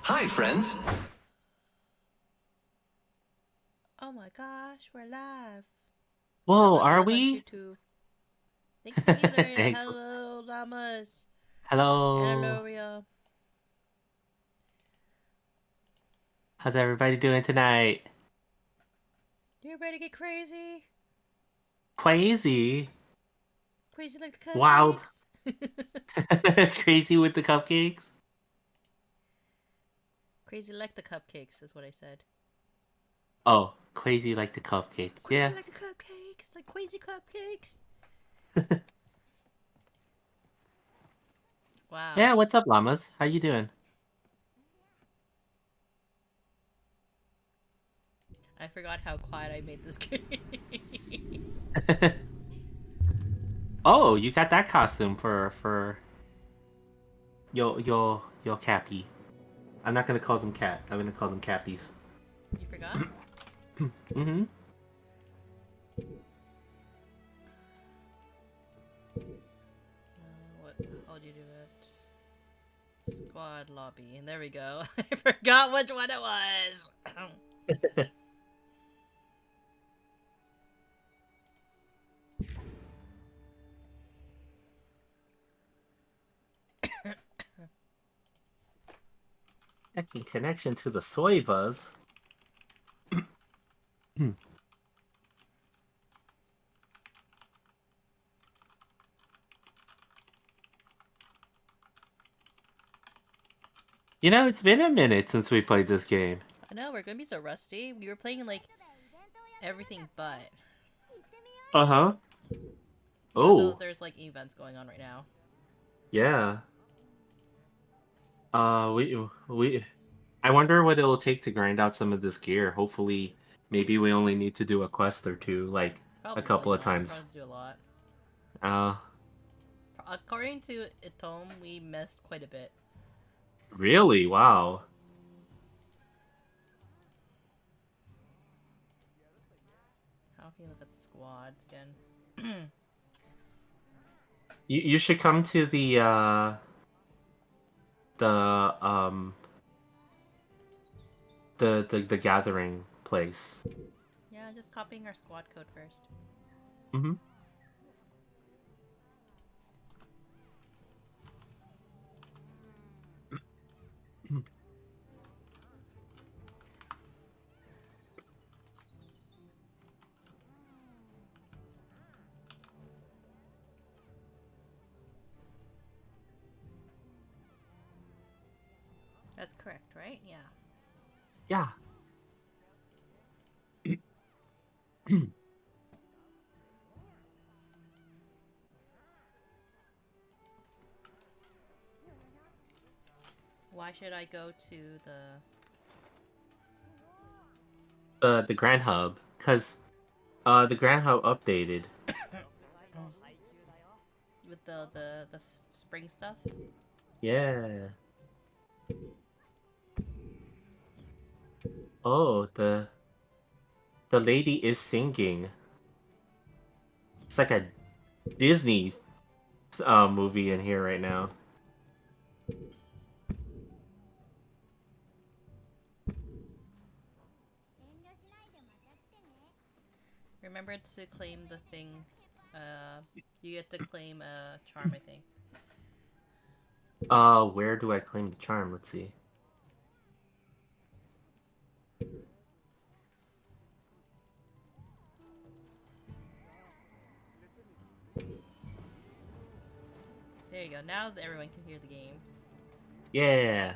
Hi, friends. Oh my gosh, we're live. Whoa, Hello, are hello, we? YouTube. Thank you, Valeria. Thanks. Hello, Llamas. Hello. Hello, Ria. How's everybody doing tonight? You ready to get crazy? Crazy. Crazy like the Wild. cupcakes? Crazy with the cupcakes? Crazy like the cupcakes is what I said. Oh, crazy like the cupcakes. Crazy Yeah. like the cupcakes. Like crazy cupcakes. Wow. Yeah, what's up, llamas? How you doing? I forgot how quiet I made this game. Oh, you got that costume for your cappy. I'm not gonna call them cat. I'm gonna call them cappies. You forgot? Mm-hmm. How do you do it? Squad lobby. And there we go. I forgot which one it was. Actually, connection to the soy buzz. You know, it's been a minute since we played this game. I know, we're gonna be so rusty. We were playing like everything but. Uh-huh. Even though Oh, there's like events going on right now. yeah. We I wonder what it'll take to grind out some of this gear. Hopefully, maybe we only need to do a quest or two, like a Probably couple of not. We times. probably have to do a lot. Uh, According to Itome, we missed quite a bit. really? Wow. How can you look at the squads again? You should come to the the gathering place. Yeah, just copying our squad code first. Mm-hmm. That's correct, right? Yeah. Yeah. Why should I go to The Grand Hub, cause the Grand Hub updated. with the spring stuff? Yeah. Oh, the lady is singing. It's like a Disney movie in here right now. Remember to claim the thing. You get to claim a charm, I think. Where do I claim the charm? Let's see. There you go. Now everyone can hear the game. Yeah.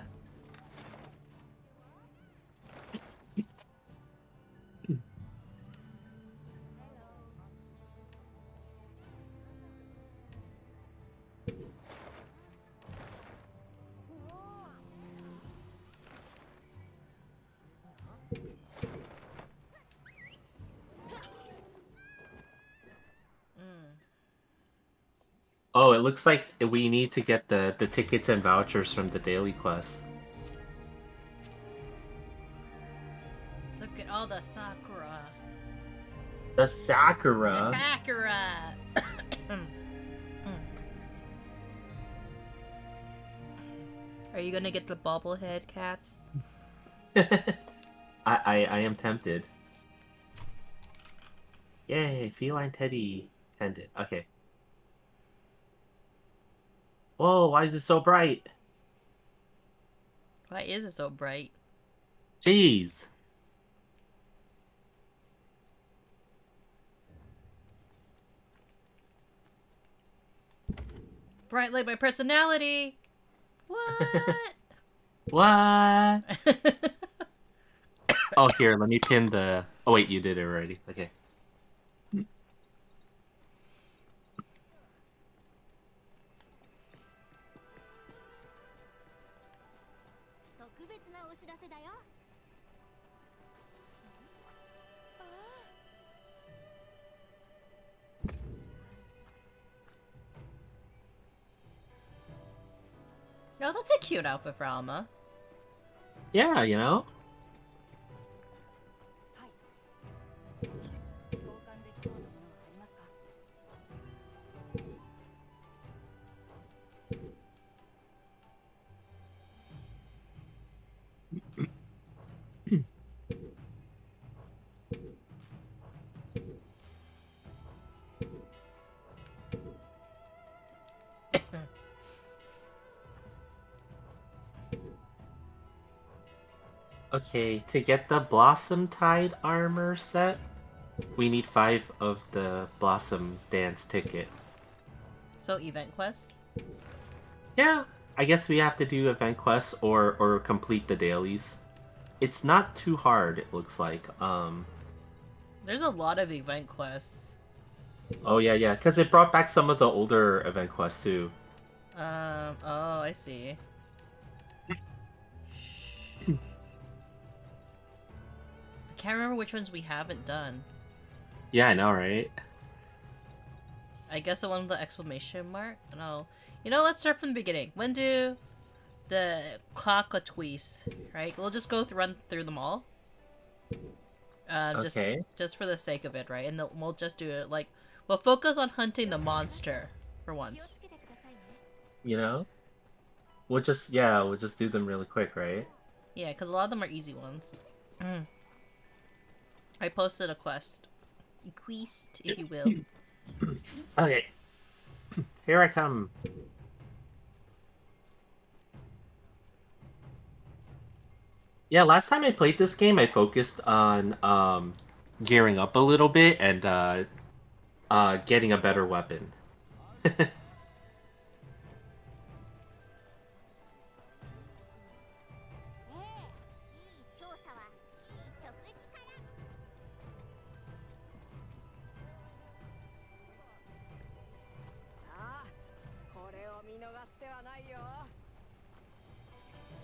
Oh, it looks like we need to get the tickets and vouchers from the daily quest. Look at all the Sakura. The Sakura? The Sakura! Are you gonna get the bobblehead cats? I am tempted. Yay, feline teddy pendant. Okay. Whoa, why is it so bright? Why is it so bright? Jeez. Bright light my personality! What? What? Oh, here, let me pin the... Oh, wait, you did it already. Okay. Oh, that's a cute outfit for Alma. Yeah, you know? Okay, to get the Blossom Tide armor set, we need 5 of the Blossom Dance ticket. So, event quests? Yeah, I guess we have to do event quests or complete the dailies. It's not too hard, it looks like. There's a lot of event quests. Oh yeah, because it brought back some of the older event quests too. Oh, I see. I can't remember which ones we haven't done. Yeah, I know, right? I guess the one with the exclamation mark? No. You know, let's start from the beginning. When do the cockatoos, right? We'll just run through them all. Okay. Just for the sake of it, right? And we'll just do it, like, we'll focus on hunting the monster for once. You know? We'll just do them really quick, right? Yeah, because a lot of them are easy ones. I posted a quest. A quest, if you will. Okay. Here I come. Yeah, last time I played this game, I focused on gearing up a little bit and getting a better weapon.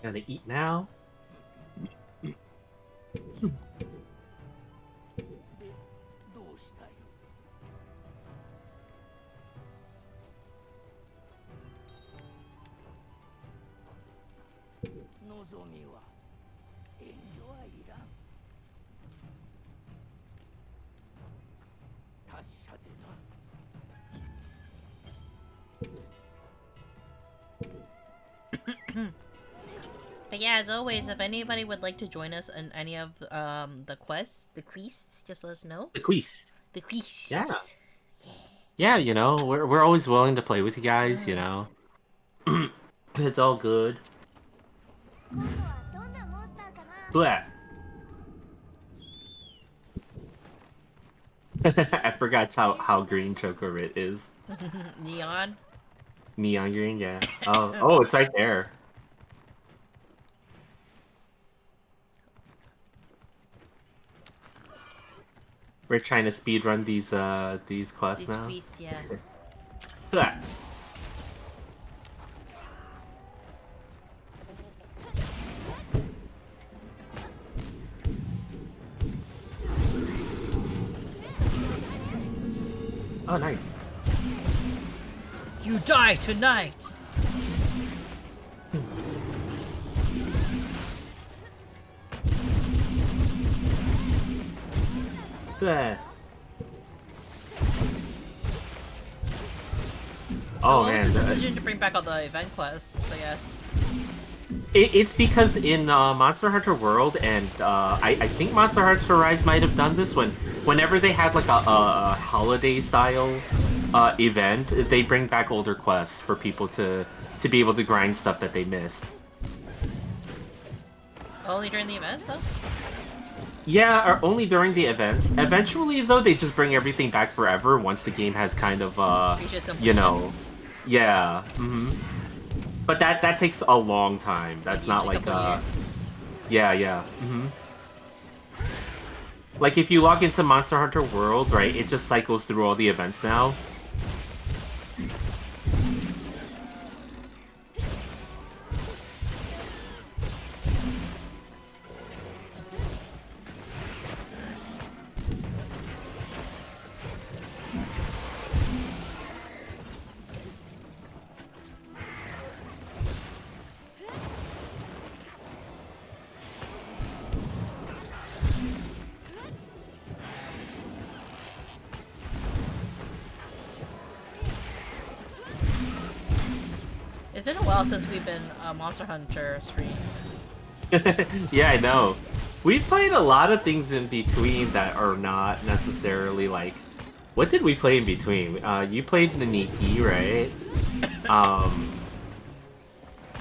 Gotta eat now. But yeah, as always, if anybody would like to join us in any of the quests, just let us know. The quiz. The quests. Yeah. Yeah, you know, we're always willing to play with you guys, you know. It's all good. Blah. I forgot how green Chocorit is. Neon. Neon green, yeah. Oh, it's right there. We're trying to speed run these quests These now. quests, yeah. Ah. Oh, nice. You die tonight! Ah. So Oh what man, was the decision to bring back all the event quests, I guess? it's because in Monster Hunter World and I think Monster Hunter Rise might have done this whenever they had like a holiday style event, they bring back older quests for people to be able to grind stuff that they missed. Only during the event, though? Yeah, or only during the events. Eventually, though, they just bring everything back forever once the game has kind of, Reaches completion. you know, yeah. But that takes a long time. That's not Usually like, a couple years. yeah. Like, if you log into Monster Hunter World, right, it just cycles through all the events now. It's been a while since we've been Monster Hunter stream. Yeah, I know. We've played a lot of things in between that are not necessarily like... What did we play in between? You played Naniki, right?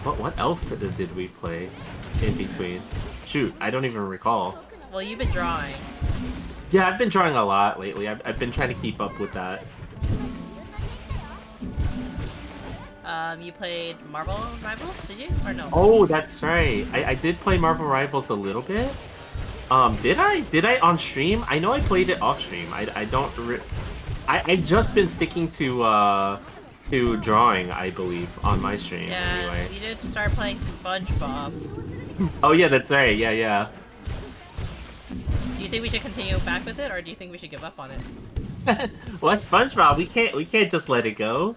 What else did we play in between? Shoot, I don't even recall. Well, you've been drawing. Yeah, I've been drawing a lot lately. I've been trying to keep up with that. You played Marvel Rivals, did you? Or no? Oh, that's right. I did play Marvel Rivals a little bit. Did I? Did I on stream? I know I played it off stream. I don't... I've just been sticking to drawing, I believe, on my stream. Yeah, Anyway. you did start playing SpongeBob. Oh yeah, that's right. Yeah. Do you think we should continue back with it, or do you think we should give up on it? Well, SpongeBob, we can't just let it go.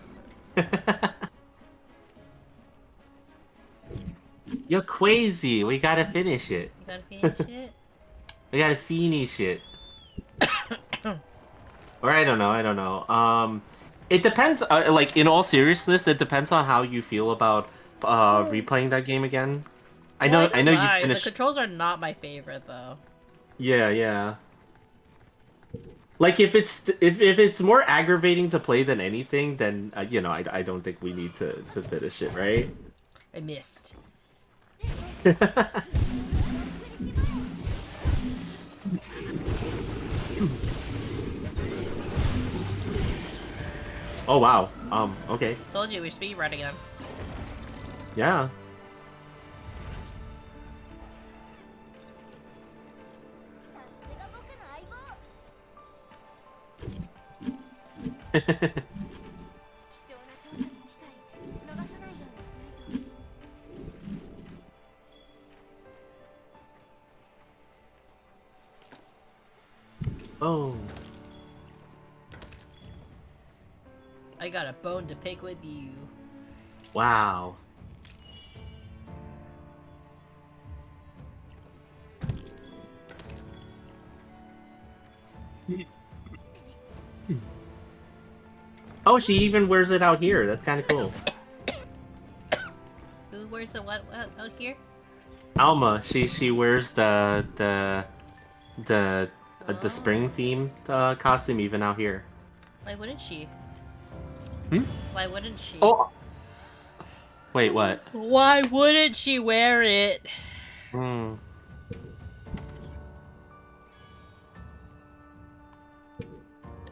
You're crazy. We gotta finish it. You gotta finish it? We gotta finish it. Or I don't know. It depends. Like in all seriousness, it depends on how you feel about replaying that game again. I know you The finished. controls are not my favorite, though. Yeah. Like if it's more aggravating to play than anything, then you know I don't think we need to finish it, right? I missed. Oh wow. Okay. Told you we're speedrunning them. Yeah. Oh. I got a bone to pick with you. Wow. Oh, she even wears it out here. That's kind of cool. Who wears the what out here? Alma, she wears the spring themed costume even out here. Why wouldn't she? Hmm? Why wouldn't she? Oh. Wait, what? Why wouldn't she wear it? Hmm.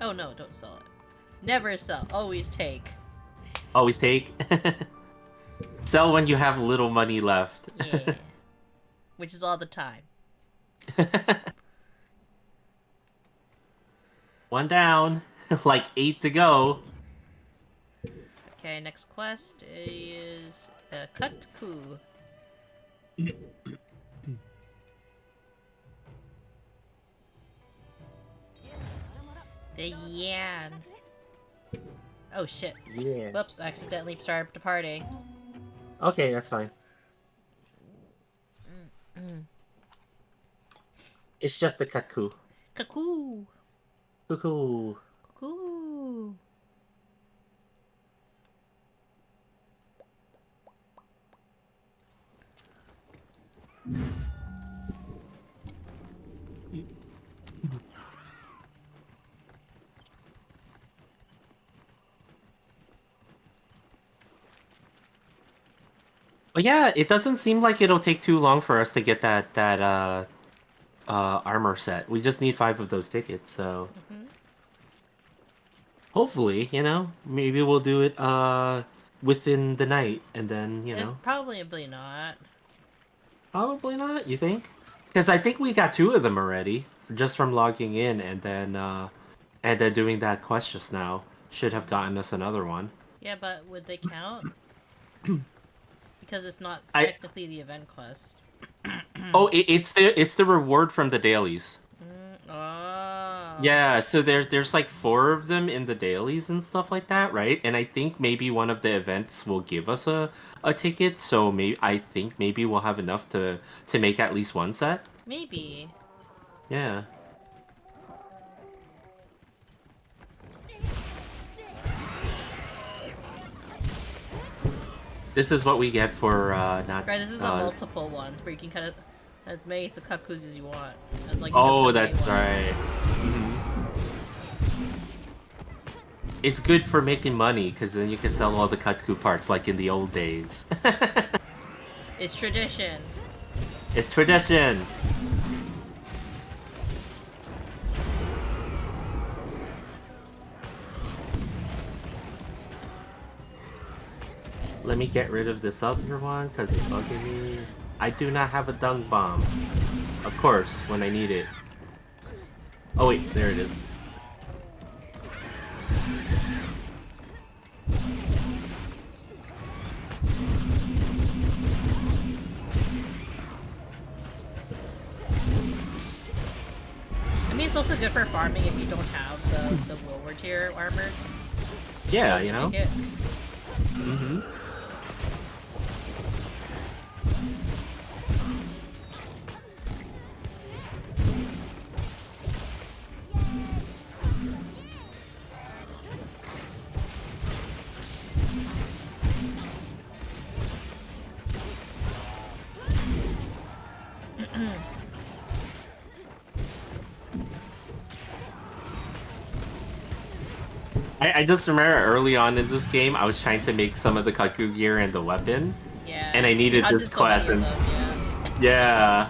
Oh no, don't sell it. Never sell, always take. Always take. Sell when you have little money left. Yeah. Which is all the time. One down. Like 8 to go. Okay, next quest is Kutku. The Yan. Oh shit. Yeah. Whoops, I accidentally started departing. Okay, that's fine. It's just the cuckoo. Cuckoo! Cuckoo. Cuckoo! But yeah, it doesn't seem like it'll take too long for us to get that armor set. We just need 5 of those tickets, so hopefully, you know, maybe we'll do it within the night, and then you know, Probably not. probably not. You think? Because I think we got 2 of them already, just from logging in, and then doing that quest just now should have gotten us another one. Yeah, but would they count? Because it's not I- technically the event quest. Oh, it's the reward from the dailies. Oh. Yeah, so there's like 4 of them in the dailies and stuff like that, right? And I think maybe one of the events will give us a ticket, so I think maybe we'll have enough to make at least one set. Maybe. Yeah. This is what we get for not. Right, this is the multiple one where you can kind of as many the cuckoos as you want. As like Oh, that's right. It's good for making money because then you can sell all the Kutku parts like in the old days. It's tradition. It's tradition. Let me get rid of this other one because it's bugging me. I do not have a dung bomb. Of course, when I need it. Oh wait, there it is. I mean, it's also good for farming if you don't have the lower tier armors. Yeah, So you know? make it. Mm-hmm. I just remember early on in this game, I was trying to make some of the Kaku gear and the weapon. Yeah. And I needed this quest and... Yeah.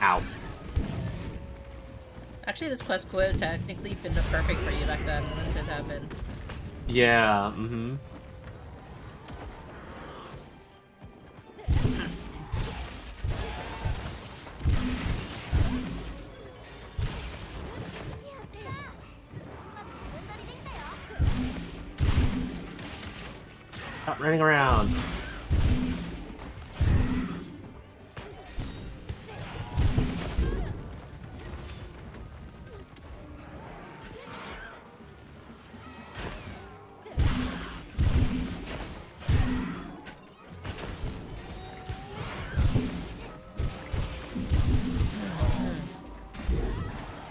Ow. Actually, this quest could have technically been perfect for you back then when it happened. Yeah, mm-hmm. Stop running around.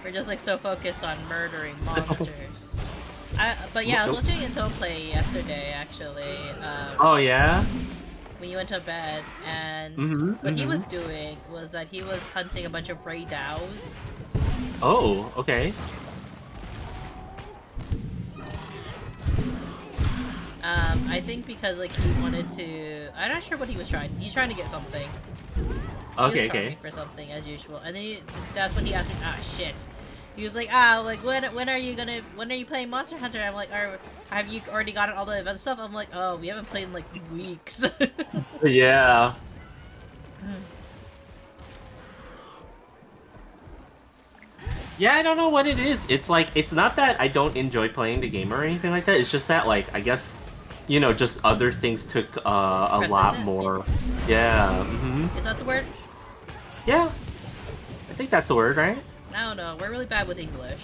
We're just like so focused on murdering monsters. But yeah, I was watching Into play yesterday actually. Oh yeah? When you went to bed, and Mm-hmm, what he was doing was that he was hunting a bunch of Ray Dows. Oh, okay. I think because like he wanted to. I'm not sure what he was trying. He's trying to get something. He was Okay, farming okay. for something as usual, and then that's when he asked me. Ah, shit. He was like, like when are you playing Monster Hunter? I'm like, have you already gotten all the event stuff? I'm like, oh, we haven't played in like weeks. Yeah. Yeah, I don't know what it is. It's like, it's not that I don't enjoy playing the game or anything like that. It's just that, like, I guess, just other things took a lot Precedent? more. Yeah. Is that the word? Yeah. I think that's the word, right? I don't know. We're really bad with English.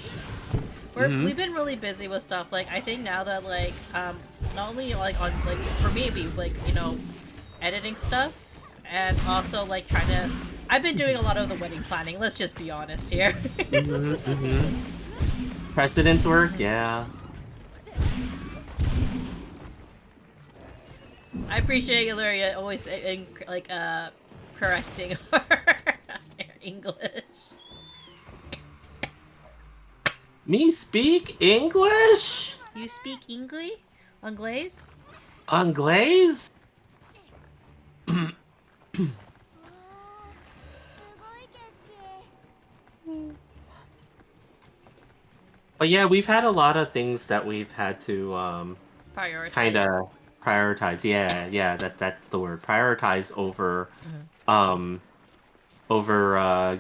We've been really busy with stuff. Like, I think now that like not only like on like for me it'd be like editing stuff, and also like trying to. I've been doing a lot of the wedding planning. Let's just be honest here. Precedence work, yeah. I appreciate Illyria always correcting our English. Me speak English? You speak English? Anglaise? Anglaise? But yeah, we've had a lot of things that we've had to Prioritize. kind of prioritize. Yeah, that's the word. Prioritize over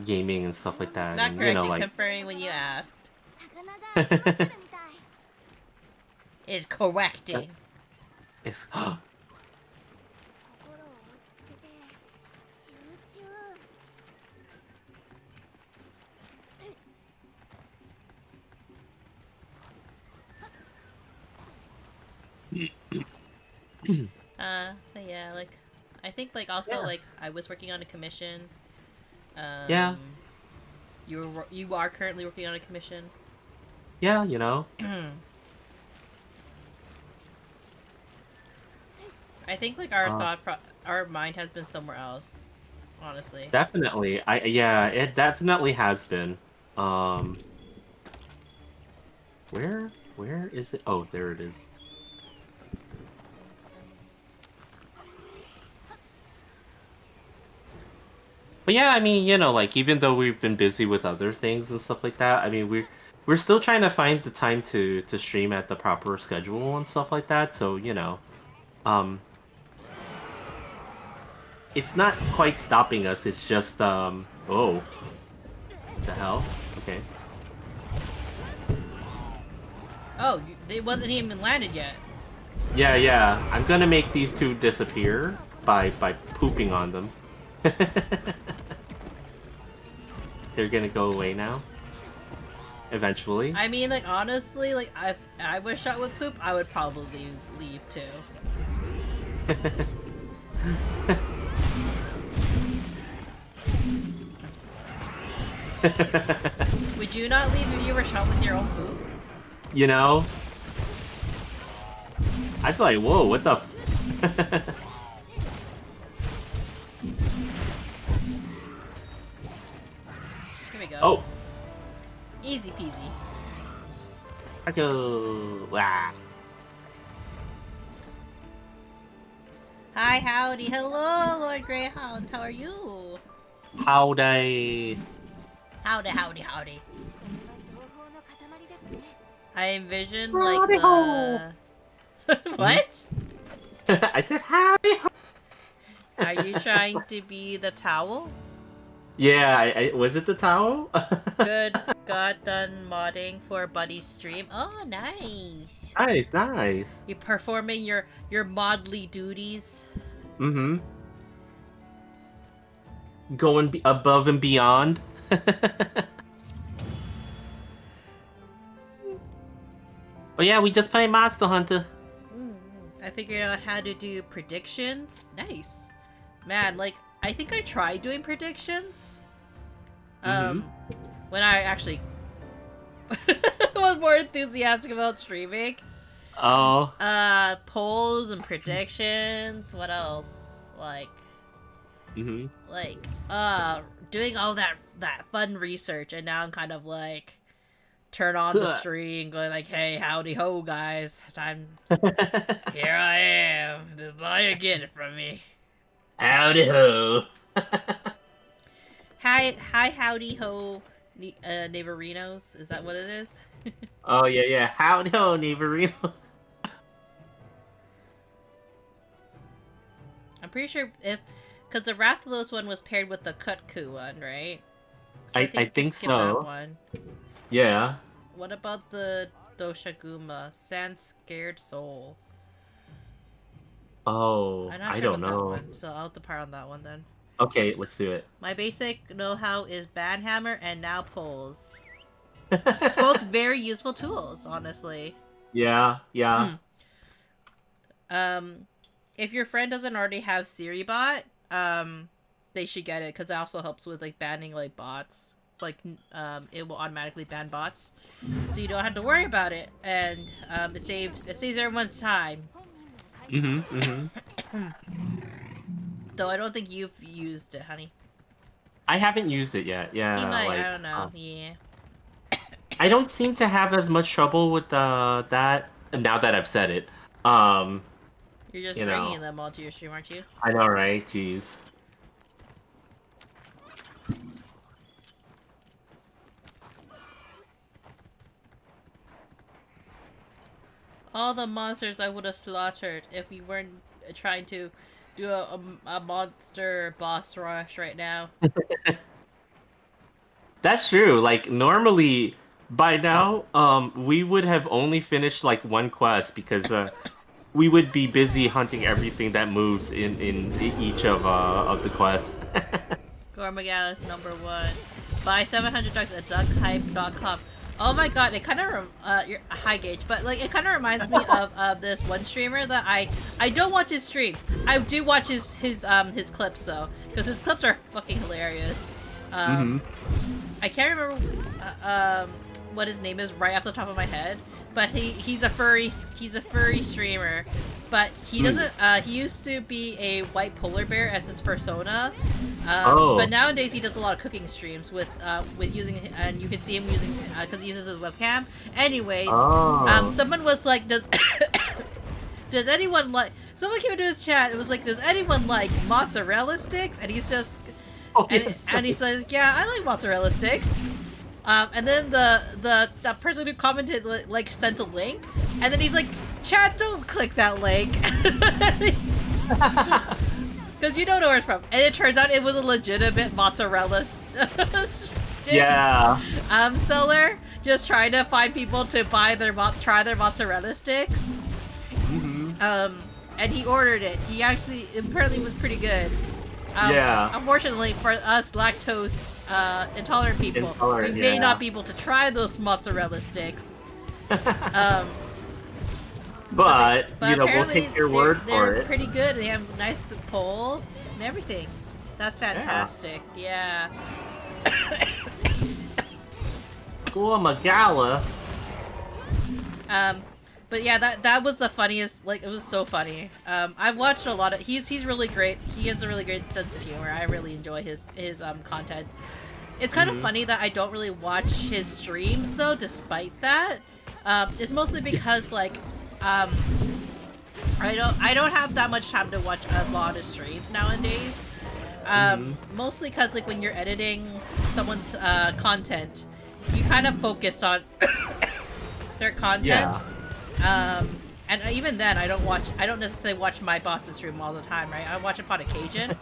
gaming and stuff like that. Not and, correctly like confirming when you asked. Is correcting. it's But yeah, like, I think like also like I was working on a commission. Yeah. You are currently working on a commission. yeah, I think like our mind has been somewhere else, honestly. definitely. It definitely has been. Where is it? Oh, there it is. But yeah, I mean, like even though we've been busy with other things and stuff like that, I mean, we're still trying to find the time to stream at the proper schedule and stuff like that. So, it's not quite stopping us. It's just oh, what the hell? Okay. Oh, it wasn't even landed yet. Yeah. I'm gonna make these two disappear by pooping on them. They're gonna go away now. Eventually. I mean, like honestly, like if I was shot with poop, I would probably leave too. Would you not leave if you were shot with your own poop? I feel like, whoa, what the Here we go. Oh! Easy peasy. I go. Ah. Hi, howdy, hello, Lord Greyhound. How are you? Howdy. Howdy. I envision like the. What? I said howdy. Are you trying to be the towel? Yeah, I was it the towel? Good. Got done modding for Buddy's stream. Oh, nice. Nice. You performing your modly duties. Mm-hmm. Going above and beyond. Oh yeah, we just played Monster Hunter. I figured out how to do predictions. Nice. Man, like, I think I tried doing predictions. When I actually was more enthusiastic about streaming. Oh. Polls and predictions. What else? Like, doing all that fun research, and now I'm kind of like, turn on the stream, going like, "Hey, howdy ho, guys! Time. Here I am. This is all you get from me. Howdy ho. Hi, howdy ho, Neighborinos. Is that what it is? Oh yeah. Howdy ho, Neighborino. I'm pretty sure because the Rathalos one was paired with the Kutku one, right? So I we think skipped that so. one. Yeah. What about the Doshaguma? Sand Scared Soul. Oh, I'm not I sure don't about that know. one, so I'll have to par on that one then. Okay, let's do it. My basic know-how is Banhammer and now Poles. Both very useful tools, honestly. Yeah. If your friend doesn't already have Siribot, they should get it because it also helps with like banning like bots. Like, it will automatically ban bots, so you don't have to worry about it, and it saves everyone's time. Though I don't think you've used it, honey. I haven't used it yet. Yeah. He might. Like, I don't know. Yeah. I don't seem to have as much trouble with that. Now that I've said it. You're just You bringing know. them all to your stream, aren't you? I know, right? Jeez. All the monsters I would have slaughtered if we weren't trying to do a monster boss rush right now. That's true. Like normally by now, we would have only finished like one quest because we would be busy hunting everything that moves in each of the quests. Gormagala is #1. Buy $700 at duckhype.com. Oh my god, it kind of you're high gauge, but like it kind of reminds me of this one streamer that I don't watch his streams. I do watch his clips though, because his clips are fucking hilarious. I can't remember what his name is right off the top of my head, but he's a furry streamer, but he doesn't he used to be a white polar bear as his persona, but nowadays he does a lot of cooking streams with using, and you can see him using because he uses his webcam. Anyways, someone was like, does anyone like, someone came into his chat, it was like, does anyone like mozzarella sticks? And he's just and he says, yeah, I like mozzarella sticks. And then the person who commented like sent a link, and then he's like, chat, don't click that link. Because you don't know where it's from. And it turns out it was a legitimate mozzarella stick seller just trying to find people to buy try their mozzarella sticks. And he ordered it. He actually apparently was pretty good. Unfortunately for us lactose intolerant people, we may not be able to try those mozzarella sticks. But you know, we'll take your word for it. They're pretty good. They have a nice pole and everything. That's fantastic. Yeah. Gormagala. But yeah, that was the funniest. Like, it was so funny. I've watched a lot of. He's really great. He has a really great sense of humor. I really enjoy his content. It's kind of funny that I don't really watch his streams though. Despite that, it's mostly because like, I don't have that much time to watch a lot of streams nowadays. Mostly because like when you're editing someone's content, you kind of focus on their content. And even then, I don't necessarily watch my boss's stream all the time, right? I watch upon occasion.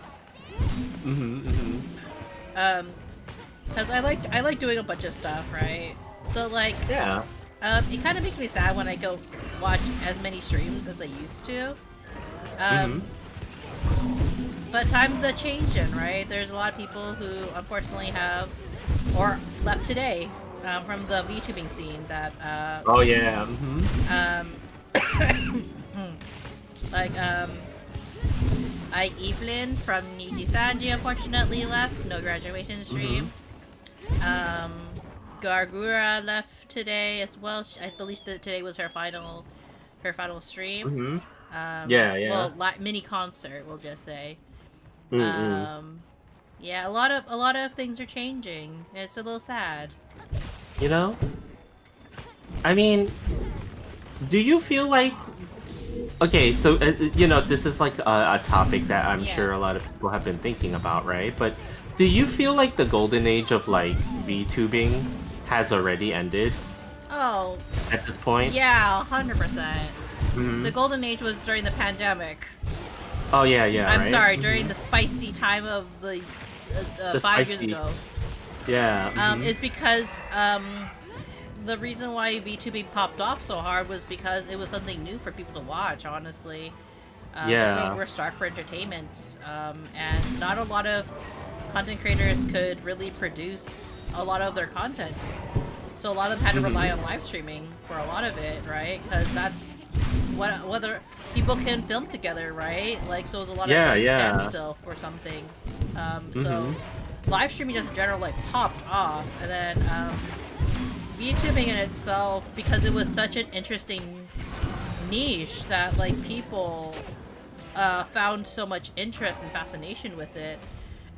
Because I like doing a bunch of stuff, right? So like, it kind of makes me sad when I go watch as many streams as I used to. But times are changing, right? There's a lot of people who unfortunately have, or left today, from the VTubing scene that Evelyn from Niji Sanji unfortunately left, no graduation stream. Gargura left today as well. I believe that today was her final stream. Well, mini concert, we'll just say. Yeah, a lot of things are changing. It's a little sad. You know? I mean, do you feel like Okay, so this is like a topic that I'm Yeah. sure a lot of people have been thinking about, right? But do you feel like the golden age of like VTubing has already ended Oh, at this point? yeah, 100%. Hmm. The golden age was during the pandemic. Oh yeah, yeah, I'm right. sorry, during the spicy time of the The 5 years spicy, ago. yeah. Is because the reason why VTubing popped off so hard was because it was something new for people to watch. Honestly, Yeah. we're starved for entertainment, and not a lot of content creators could really produce a lot of their content. So a lot of them had to rely on live streaming for a lot of it, right? Because that's whether people can film together, right? Like, so it was a lot of Yeah, like, yeah. standstill for some things. So live streaming just in general like popped off, and then VTubing in itself, because it was such an interesting niche that like people found so much interest and fascination with it.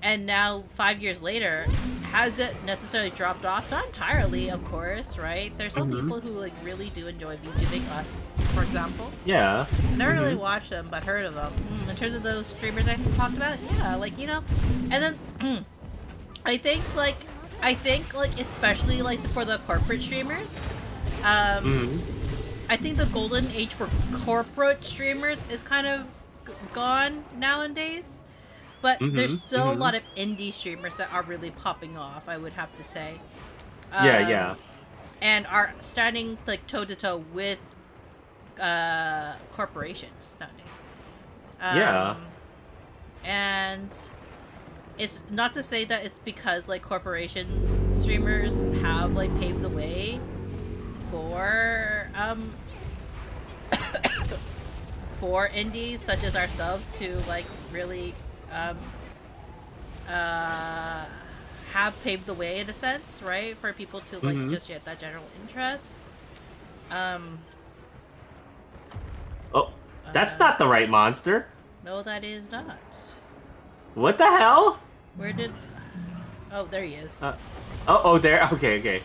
And now 5 years later, has it necessarily dropped off? Not entirely, of course, right? There's some people who like really do enjoy VTubing, us, for example. Yeah. Never really watched them, but heard of them. In terms of those streamers I talked about, yeah, like, you know. And then I think like especially like for the corporate streamers, I think the golden age for corporate streamers is kind of gone nowadays. But there's still a lot of indie streamers that are really popping off, I would have to say. Yeah, yeah. And are standing like toe to toe with corporations nowadays. Yeah. And it's not to say that it's because like corporation streamers have like paved the way for for indies such as ourselves to like really have paved the way in a sense, right? For people to like just get that general interest. Oh, that's not the right monster. No, that is not. What the hell? Where did? Oh, there he is. Oh, there. Okay, okay.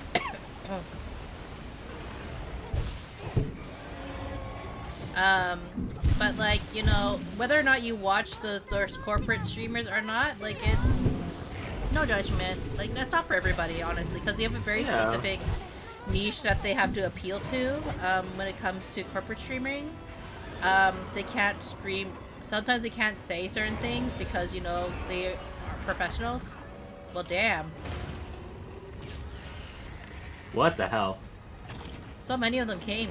But like, you know, whether or not you watch those corporate streamers or not, like it's no judgment. Like that's not for everybody, honestly, because they have a very specific niche that they have to appeal to. When it comes to corporate streaming, they can't stream. Sometimes they can't say certain things because you know they are professionals. Well, damn. What the hell? So many of them came.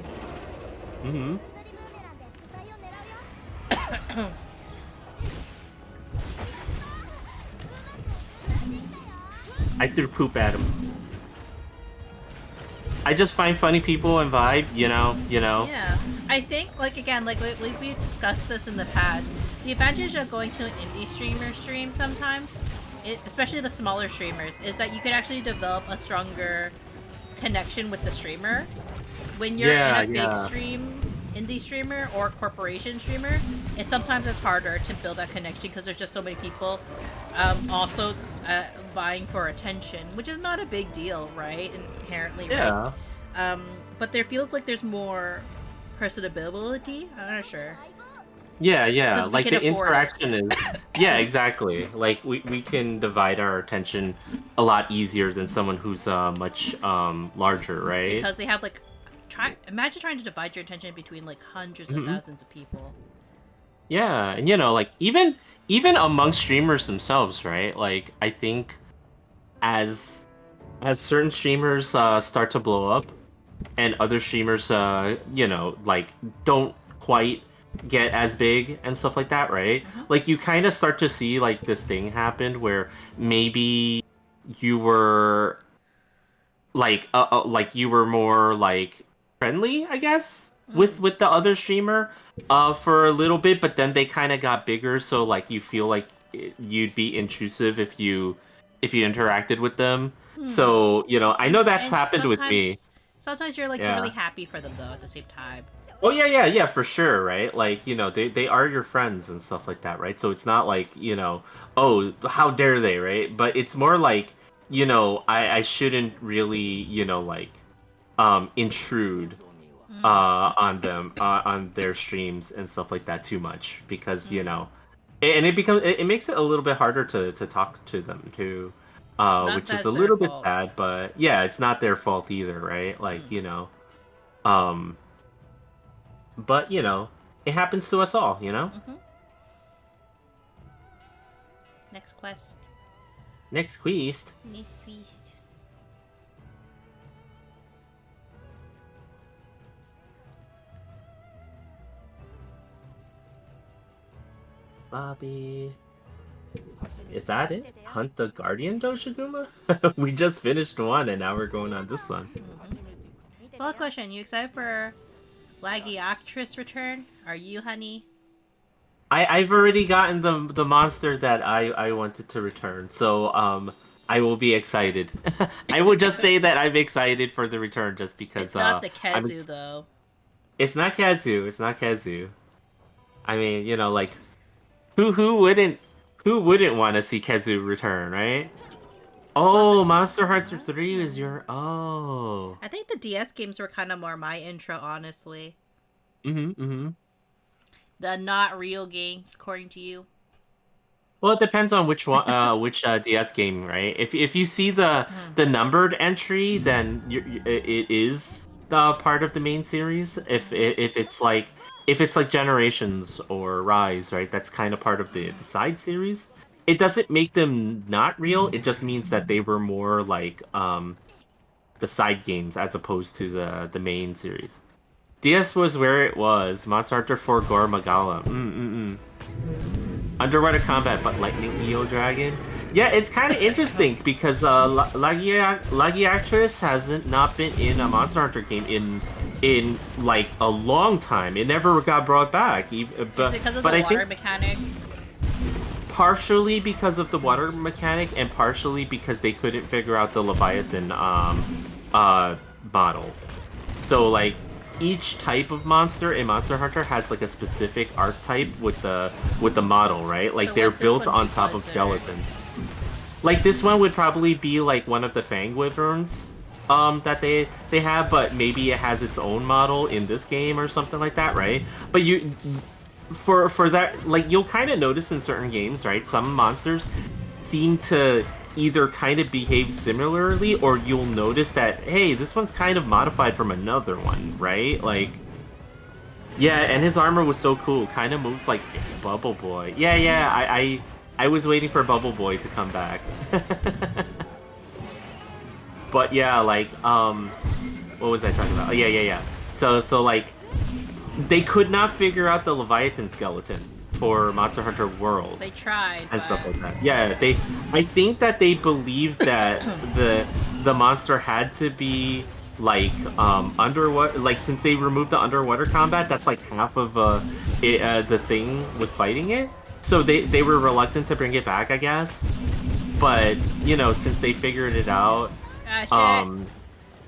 I threw poop at him. I just find funny people and vibe, you know. Yeah, I think like again, like we've discussed this in the past. The advantage of going to an indie streamer stream sometimes, especially the smaller streamers, is that you can actually develop a stronger connection with the streamer. When you're in a big stream, indie streamer or corporation streamer, sometimes it's harder to build that connection because there's just so many people also vying for attention, which is not a big deal, right? Inherently, right? But there feels like there's more personability. I'm not sure. Yeah. We Like can the afford interaction is. Yeah, exactly. Like we can divide our attention a lot easier than someone who's much larger, right? because they have like imagine trying to divide your attention between like hundreds of thousands of people. Yeah, and you know, like even among streamers themselves, right? Like I think as certain streamers start to blow up and other streamers you know, like don't quite get as big and stuff like that, right? Like you kind of start to see like this thing happen where maybe you were like you were more like friendly, I guess, with the other streamer for a little bit, but then they kind of got bigger, so like you feel like you'd be intrusive if you interacted with them. So, you know, I know that's happened with me. Sometimes you're like really happy for them though at the same time. Oh yeah, for sure, right? Like, you know, they are your friends and stuff like that, right? So it's not like, you know, oh, how dare they, right? But it's more like, you know, I shouldn't really, you know, like intrude on them on their streams and stuff like that too much because and it makes it a little bit harder to talk to them too, Not which is that's a their little bit fault. sad, but yeah, it's not their fault either, right? Like um, but it happens to us all, Mm-hmm. Next quest. Next quest. Next quest. Bobby. Is that it? Hunt the Guardian Doshiguma? We just finished one and now we're going on this one. Solid question. You excited for Laggy Actress return? Are you, honey? I've already gotten the monster that I wanted to return, so I will be excited. I would just say that I'm excited for the return just because It's not the Kazu though. It's not Kazu. It's not Kazu. I mean, like who wouldn't want to see Kazu return, right? Oh, Monster Hunter 3 is your I think the DS games were kind of more my intro, honestly. Mm-hmm. The not real games, according to you. Well, it depends on which one, which DS game, right? If you see the numbered entry, then it is part of the main series. If it's like Generations or Rise, right? That's kind of part of the side series. It doesn't make them not real. It just means that they were more like the side games as opposed to the main series. DS was where it was. Monster Hunter 4 Gore Magala. Underwater combat, but lightning eel dragon. Yeah, it's kind of interesting because Laggy Actress hasn't not been in a Monster Hunter game in like a long time. It never got brought back. Is it because of the water mechanics? Partially because of the water mechanic, and partially because they couldn't figure out the Leviathan model. So like each type of monster in Monster Hunter has like a specific archetype with the model, right? Like so they're built on top of skeletons. Like this one would probably be like one of the Fang Wyverns that they have, but maybe it has its own model in this game or something like that, right? But for that, like you'll kind of notice in certain games, right? Some monsters seem to either kind of behave similarly, or you'll notice that, hey, this one's kind of modified from another one, right? Like, yeah, and his armor was so cool. Kind of moves like Bubble Boy. Yeah, I was waiting for Bubble Boy to come back. But yeah, like, what was I talking about? Oh, yeah. So like, they could not figure out the Leviathan skeleton for Monster Hunter World. They tried and stuff like that. Yeah, I think that they believed that the monster had to be like underwater. Like since they removed the underwater combat, that's like half of the thing with fighting it. So they were reluctant to bring it back, I guess. But since they figured it out,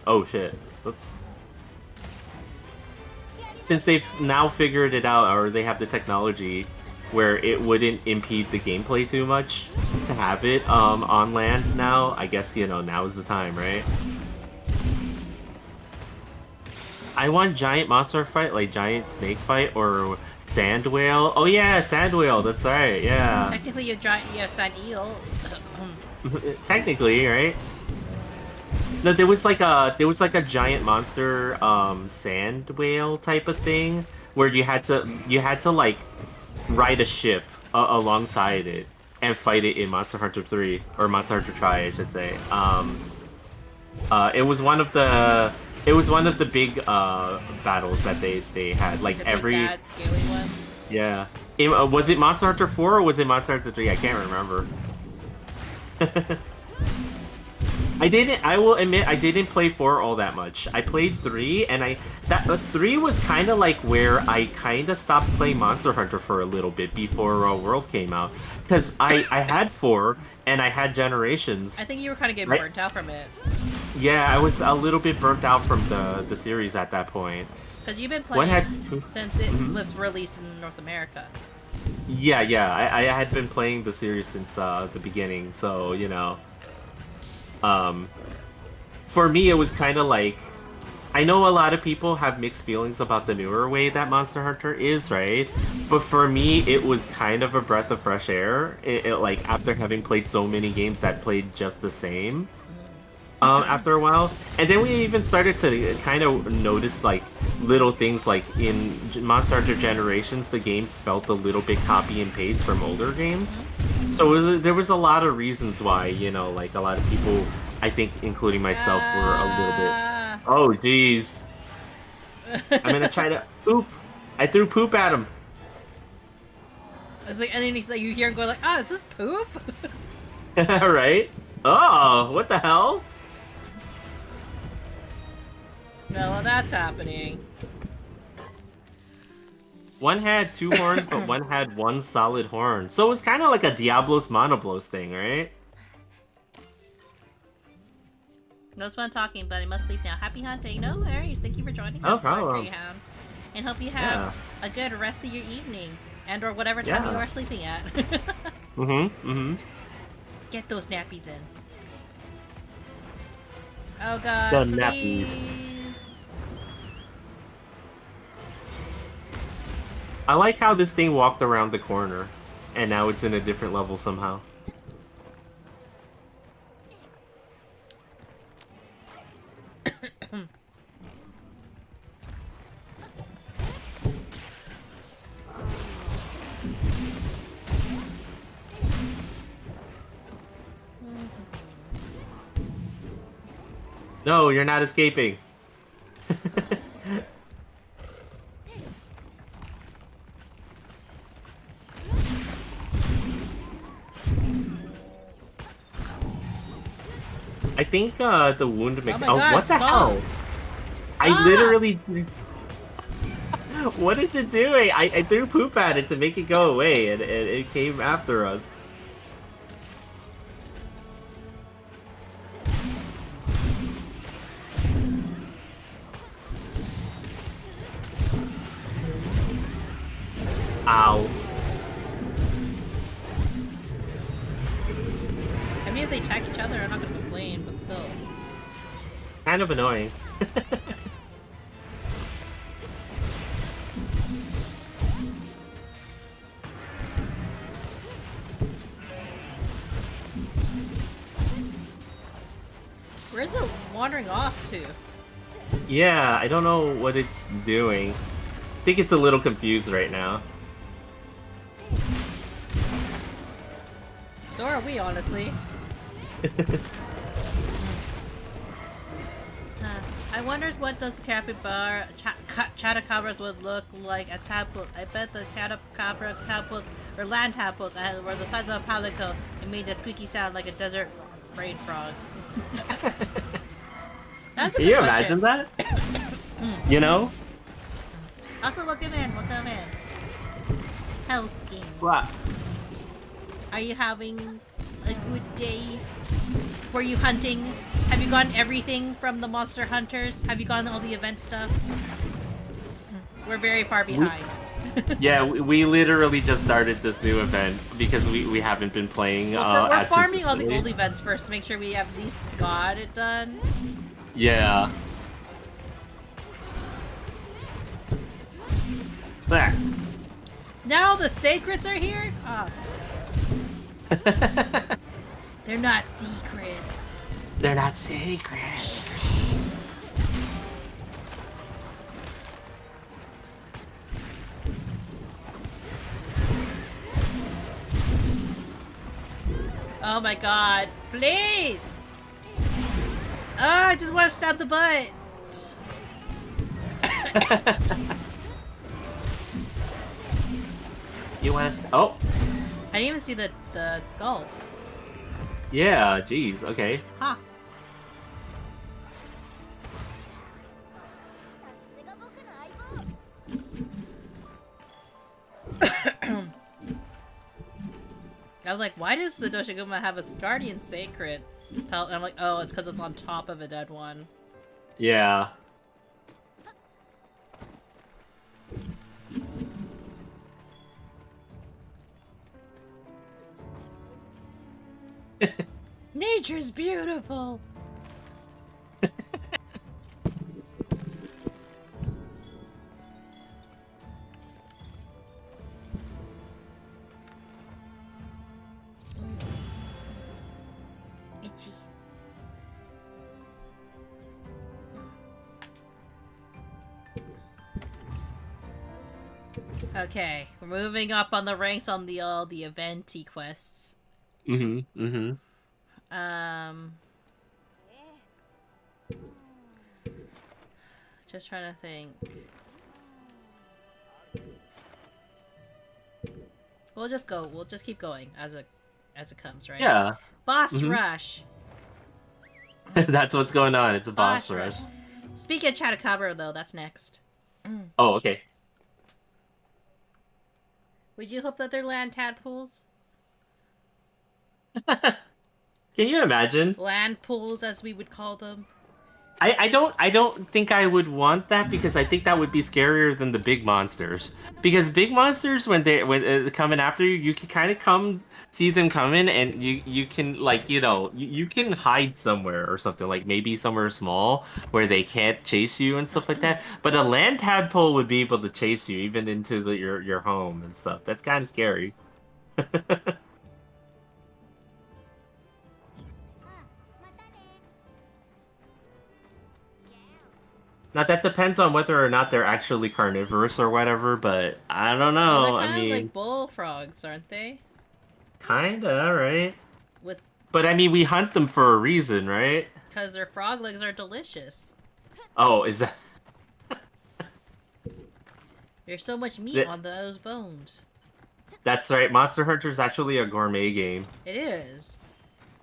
oh shit, whoops. Since they've now figured it out, or they have the technology where it wouldn't impede the gameplay too much to have it on land now, I guess, now is the time, right? I want giant monster fight, like giant snake fight, or sand whale. Oh yeah, sand whale, that's right, yeah. Technically you have sand eel. Technically, right? No, there was like a giant monster sand whale type of thing where you had to like ride a ship alongside it and fight it in Monster Hunter 3 or Monster Hunter Tri, I should say. It was one of the big battles that they had. Like the every big bad, scaly one. Yeah. Was it Monster Hunter 4 or was it Monster Hunter 3? I can't remember. I will admit, I didn't play 4 all that much. I played 3, and 3 was kind of like where I kind of stopped playing Monster Hunter for a little bit before World came out. Because I had 4, and I had Generations. I think you were kind of getting burnt out from it. Yeah, I was a little bit burnt out from the series at that point. Because you've been playing since it was released in North America. Yeah, I had been playing the series since the beginning, so, for me, it was kind of like, I know a lot of people have mixed feelings about the newer way that Monster Hunter is, right? But for me, it was kind of a breath of fresh air. Like after having played so many games that played just the same, after a while, and then we even started to kind of notice like little things like in Monster Hunter Generations, the game felt a little bit copy and paste from older games. So there was a lot of reasons why, like a lot of people, I think, including myself, were a little bit. Ah. Oh, geez. I'm gonna try to poop. I threw poop at him. It's like, and then he's like, you hear him go like, "Ah, is this poop?" Right? Oh, what the hell? No, well, that's happening. One had two horns, but one had one solid horn. So it was kind of like a Diablos Monoblos thing, right? No, it's fun talking, but I must leave now. Happy hunting. No worries. Thank you for joining us, No problem. Greyhound. And hope you have a good rest of your evening. And or whatever time you are sleeping at. Get those nappies in. Oh god, The please. nappies. I like how this thing walked around the corner, and now it's in a different level somehow. No, you're not escaping. I think the wound my God, what the stop. hell? I literally. What is it doing? I threw poop at it to make it go away, and it came after us. Ow. I mean, if they attack each other, I'm not gonna complain, but still. Kind of annoying. Where's it wandering off to? Yeah, I don't know what it's doing. I think it's a little confused right now. So are we, honestly. I wonder what does capybara chatacabras would look like at tadpoles. I bet the chatacabra tadpoles or land tadpoles were the size of a palico and made a squeaky sound like a desert rain frogs. That's a Can good you question. imagine that? You know? Also, welcome in. Hellskin. What? Are you having a good day? Were you hunting? Have you gotten everything from the Monster Hunters? Have you gotten all the event stuff? We're very far behind. Yeah, we literally just started this new event because we haven't been playing We're as farming all the consistently. old events first to make sure we have at least got it done. Yeah. There. Now the sacreds are here? Oh. They're not secrets. They're not secrets. Oh my god. Please! Oh, I just want to stab the butt. You want to? Oh, I didn't even see the skull. yeah. Jeez. Okay. Huh. I was like, why does the Doshiguma have a Guardian Sacred pelt? And I'm like, oh, it's because it's on top of a dead one. Yeah. Nature's beautiful. Okay, we're moving up on the ranks on the event-y quests. Just trying to think. We'll just go. We'll just keep going as it comes, right? Yeah. Boss rush. That's what's going on. It's a boss rush. Speaking of Chatacabra, though, that's next. Oh, okay. Would you hope that they're land tadpoles? Can you imagine? Land pools, as we would call them. I don't think I would want that because I think that would be scarier than the big monsters. Because big monsters, when they're coming after you, you can kind of see them coming, and you can like you can hide somewhere or something, like maybe somewhere small where they can't chase you and stuff like that. But a land tadpole would be able to chase you even into your home and stuff. That's kind of scary. Now that depends on whether or not they're actually carnivorous or whatever, but I don't know. Well, they're I mean, like bullfrogs, aren't they? Kinda, right? With But I mean, we hunt them for a reason, right? because their frog legs are delicious. Oh, is that? There's so much meat on those bones. That's right. Monster Hunter is actually a gourmet game. It is.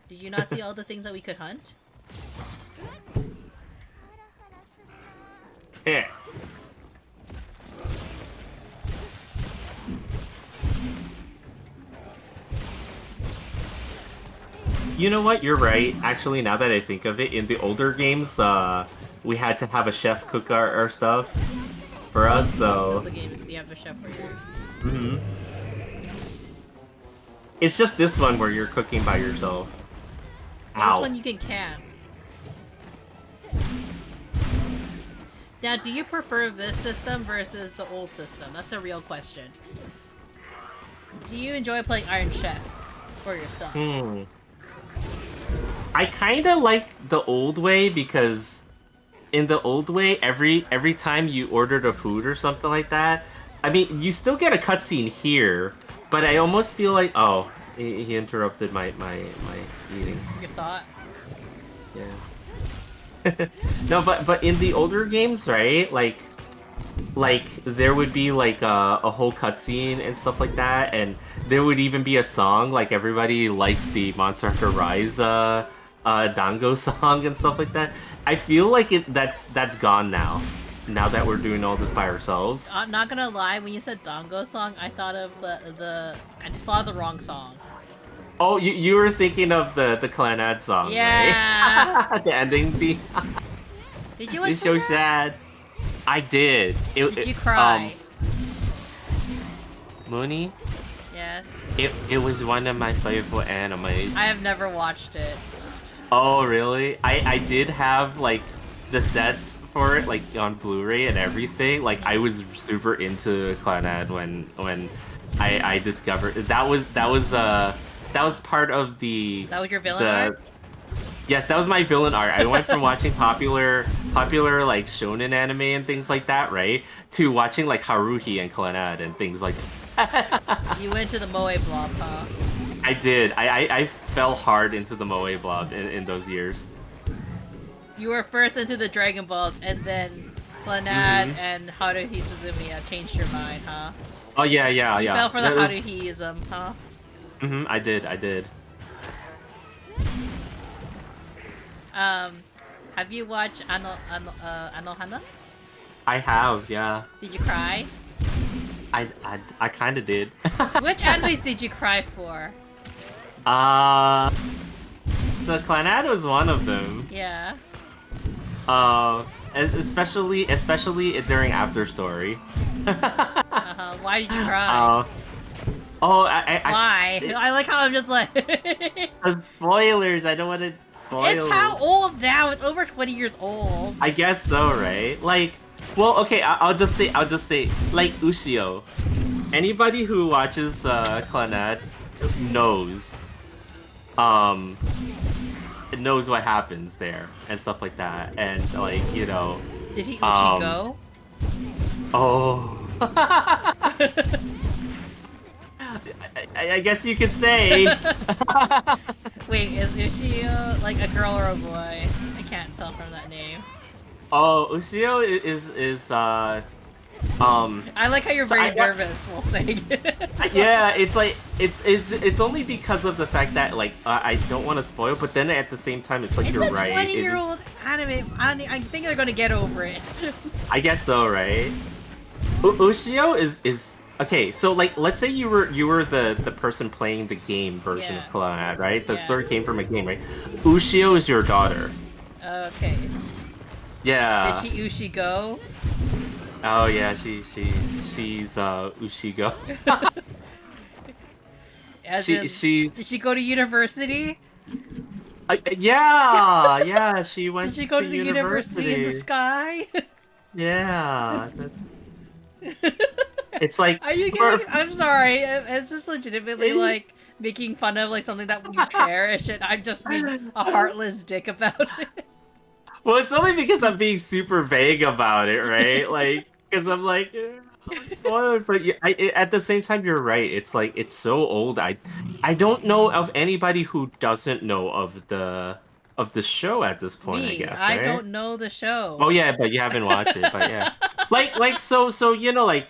Did you not see all the things that we could hunt? Yeah. You know what? You're right. Actually, now that I think of it, in the older games, we had to have a chef cook our stuff for us. So the games you have a chef for you. Mm-hmm. It's just this one where you're cooking by yourself. Well, this one you can camp. Now, do you prefer this system versus the old system? That's a real question. Do you enjoy playing Iron Chef for yourself? I kind of like the old way because in the old way, every time you ordered a food or something like that, I mean, you still get a cutscene here, but I almost feel like, oh, he interrupted my eating. Your thought? Yeah. No, but in the older games, right? Like there would be like a whole cutscene and stuff like that, and there would even be a song. Like everybody likes the Monster Hunter Rise Dango song and stuff like that. I feel like that's gone now. Now that we're doing all this by ourselves. I'm not gonna lie, when you said Dango song, I thought of I just thought of the wrong song. Oh, you were thinking of the Clanad song, yeah. Right? The ending theme. Did you watch It's so that? sad. I did. Did you cry? Munii? Yes. It was one of my favorite animes. I have never watched it. Oh, really? I did have, like, the sets for it, like, on Blu-ray and everything. Like, I was super into Clanad when I discovered... That was part of the... That was your villain art? Yes, that was my villain art. I went from watching popular like shonen anime and things like that, right, to watching like Haruhi and Clanad and things like that. You went to the Moe blob, huh? I did. I fell hard into the Moe blob in those years. You were first into the Dragon Balls, and then Clanad and Haruhi Suzumiya changed your mind, huh? Oh yeah. You fell for the Haruhiism, huh? I did. Have you watched Anohana? I have, yeah. Did you cry? I kind of did. Which animes did you cry for? The Clanad was one of them. Yeah. Especially during After Story. Why did you cry? Why? I like how I'm just like... Spoilers, I don't want to spoil. It's how old now? It's over 20 years old. I guess so, right? Like, well, okay, I'll just say, like, Ushio. Anybody who watches Clanad knows. knows what happens there and stuff like that, and like Did he um, go? Oh. I guess you could say. Wait, is she like a girl or a boy? I can't tell from that name. Oh, Ushio is. I like how you're So very nervous while saying it. Yeah, it's like it's only because of the fact that like I don't want to spoil, but then at the same time it's like It's you're a right. 20-year-old anime. I think they're gonna get over it. I guess so, right? Ushio is okay. So like, let's say you were the person playing the game version of Clannad, right? The story came from a game, right? Ushio is your daughter. Okay. Yeah. Did she go? Oh yeah, she's Ushigo. Did she go to university? Yeah, she went. Did she go to the university in the sky? Yeah. It's like. Are you kidding? I'm sorry. It's just legitimately like making fun of like something that you cherish, and I'm just being a heartless dick about it. Well, it's only because I'm being super vague about it, right? Like, because I'm like, spoiled, but at the same time, you're right. It's like it's so old. I don't know of anybody who doesn't know of the show at this point. I guess. Right? I don't know the show. Oh yeah, but you haven't watched it. But yeah, like so like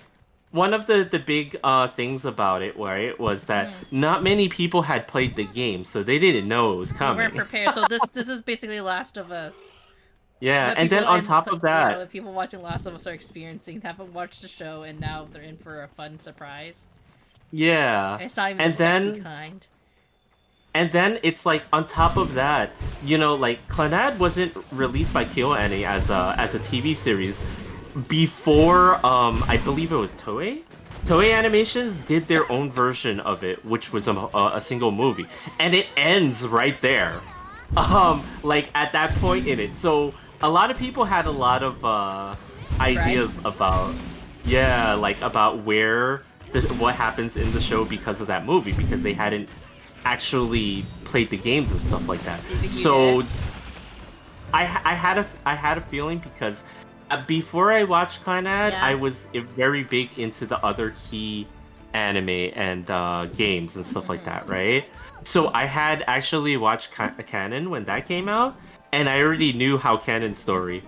one of the big things about it, right, was that not many people had played the game, so they didn't know it was coming. They weren't prepared. So this is basically Last of Us. Yeah, and then on top of that, what people watching Last of Us are experiencing, haven't watched the show, and now they're in for a fun surprise. Yeah, It's not even the sexy kind. And then it's like on top of that, like Clannad wasn't released by KyoAni as a TV series before. I believe it was Toei. Toei Animations did their own version of it, which was a single movie, and it ends right there. Like at that point in it, so a lot of people had a lot of ideas about, about what happens in the show because of that movie, because they hadn't actually played the games and stuff like that. So I had a feeling because before I watched Clannad, I was very big into the other key anime and games and stuff like that, right? So I had actually watched Canon when that came out, and I already knew how Canon's story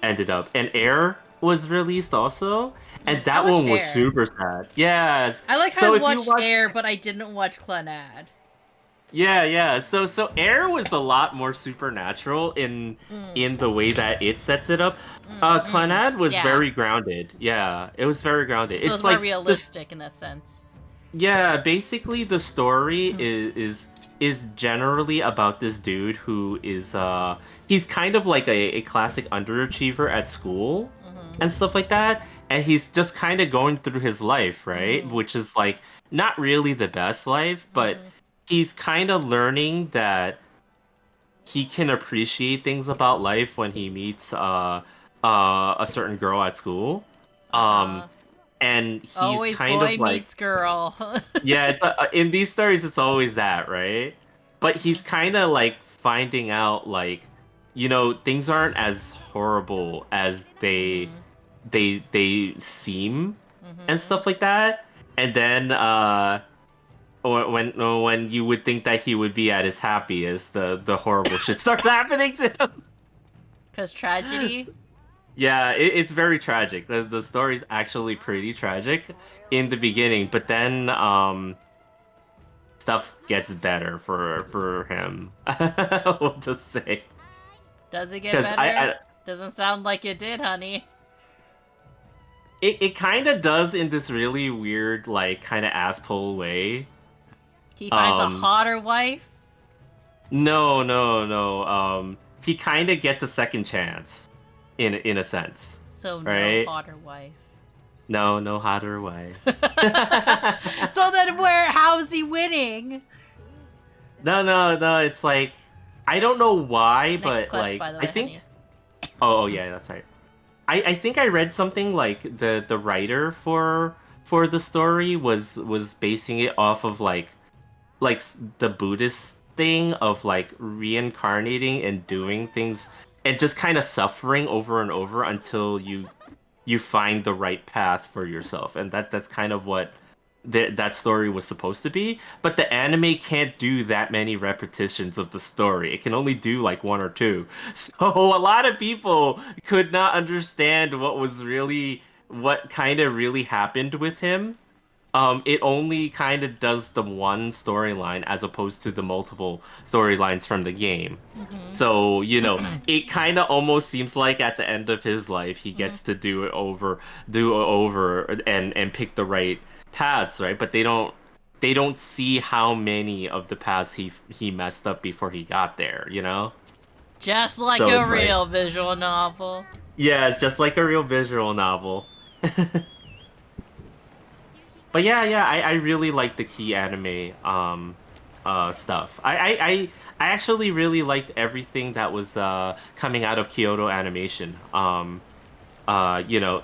ended up. And Air was released also, and that one was super sad. Yes. I like how I watched Air, but I didn't watch Clannad. Yeah. So Air was a lot more supernatural in the way that it sets it up. Clannad was very grounded. Yeah, it was very grounded. So it's more realistic in that sense. Yeah, basically the story is generally about this dude who is he's kind of like a classic underachiever at school and stuff like that, and he's just kind of going through his life, right? Which is like not really the best life, but he's kind of learning that he can appreciate things about life when he meets a certain girl at school. And he's always kind boy of like meets girl. yeah, it's in these stories it's always that, right? But he's kind of like finding out like things aren't as horrible as they seem and stuff like that. And then when you would think that he would be at his happiest, the horrible shit starts happening to him. 'Cause tragedy. Yeah, it's very tragic. The story's actually pretty tragic in the beginning, but then stuff gets better for him. We'll just say. Does it get better? Doesn't sound like it did, honey. It kind of does in this really weird, like, kind of asshole way. He finds a hotter wife? No. He kind of gets a second chance. In a sense. So right? No hotter wife. No hotter wife. So then how's he winning? No, it's like I don't know why, Next but quest, like by the way, I think honey. Oh yeah, that's right. I think I read something like the writer for the story was basing it off of like the Buddhist thing of like reincarnating and doing things and just kind of suffering over and over until you find the right path for yourself, and that's kind of what that story was supposed to be. But the anime can't do that many repetitions of the story. It can only do like one or two. So a lot of people could not understand what kind of really happened with him. It only kind of does the one storyline as opposed to the multiple storylines from the game. So, it kind of almost seems like at the end of his life, he gets to do it over and pick the right paths, right? But they don't see how many of the paths he messed up before he got there, Just like So a it's like- real visual novel. Yeah, it's just like a real visual novel. But yeah, I really like the key anime stuff. I actually really liked everything that was coming out of Kyoto Animation.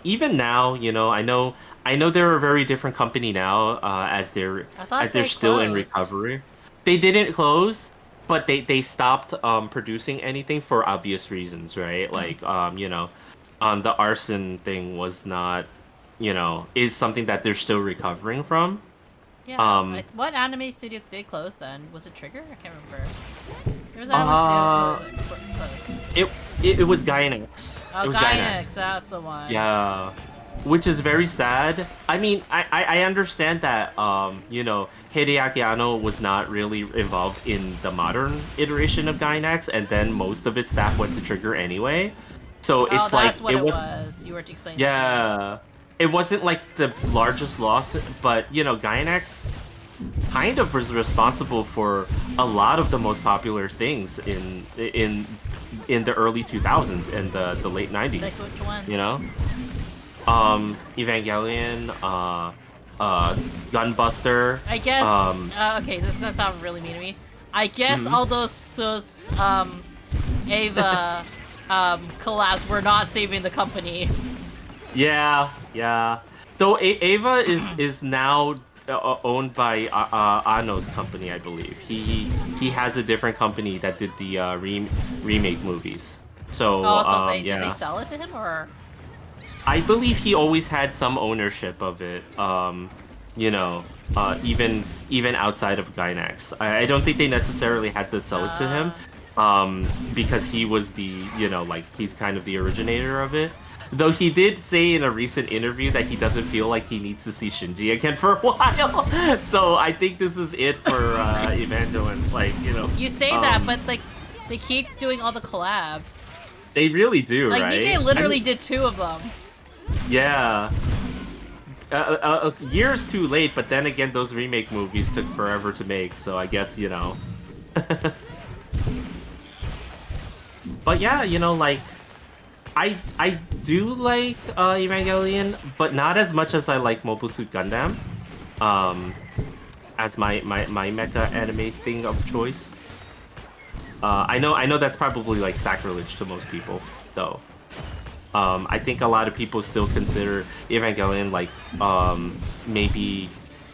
Even now, I know they're a very different company now, as they're I thought as they're they still in closed. recovery. They didn't close, but they stopped producing anything for obvious reasons, right? Like the arson thing was not, is something that they're still recovering from. Yeah. Um, What anime studio did close then? Was it Trigger? I can't remember. There was Uh, anime studio closed. it was Gainax. Oh, It was Gainax, that's the one. Yeah, which is very sad. I mean, I understand that Hideaki Anno was not really involved in the modern iteration of Gainax, and then most of its staff went to Trigger anyway. So Oh, it's like that's what it was. You were explaining. yeah, it wasn't like the largest loss, but Gainax kind of was responsible for a lot of the most popular things in the early 2000s and the late 90s. Like which ones? Evangelion, Gunbuster. I guess. Okay, this is gonna sound really mean to me. I guess all those Ava collabs were not saving the company. Yeah. Though Ava is now owned by Anno's company, I believe. He has a different company that did the remake movies. So Did they sell it to him or? I believe he always had some ownership of it. Even outside of Gainax. I don't think they necessarily had to sell it to him, because he was he's kind of the originator of it. Though he did say in a recent interview that he doesn't feel like he needs to see Shinji again for a while. So I think this is it for Evangelion. You say that, but they keep doing all the collabs. They really do, Like right? Nikkei literally did 2 of them. Yeah. Years too late, but then again, those remake movies took forever to make, so I guess, But yeah, I do like Evangelion, but not as much as I like Mobile Suit Gundam, as my mecha anime thing of choice. I know that's probably like sacrilege to most people, though. I think a lot of people still consider Evangelion like maybe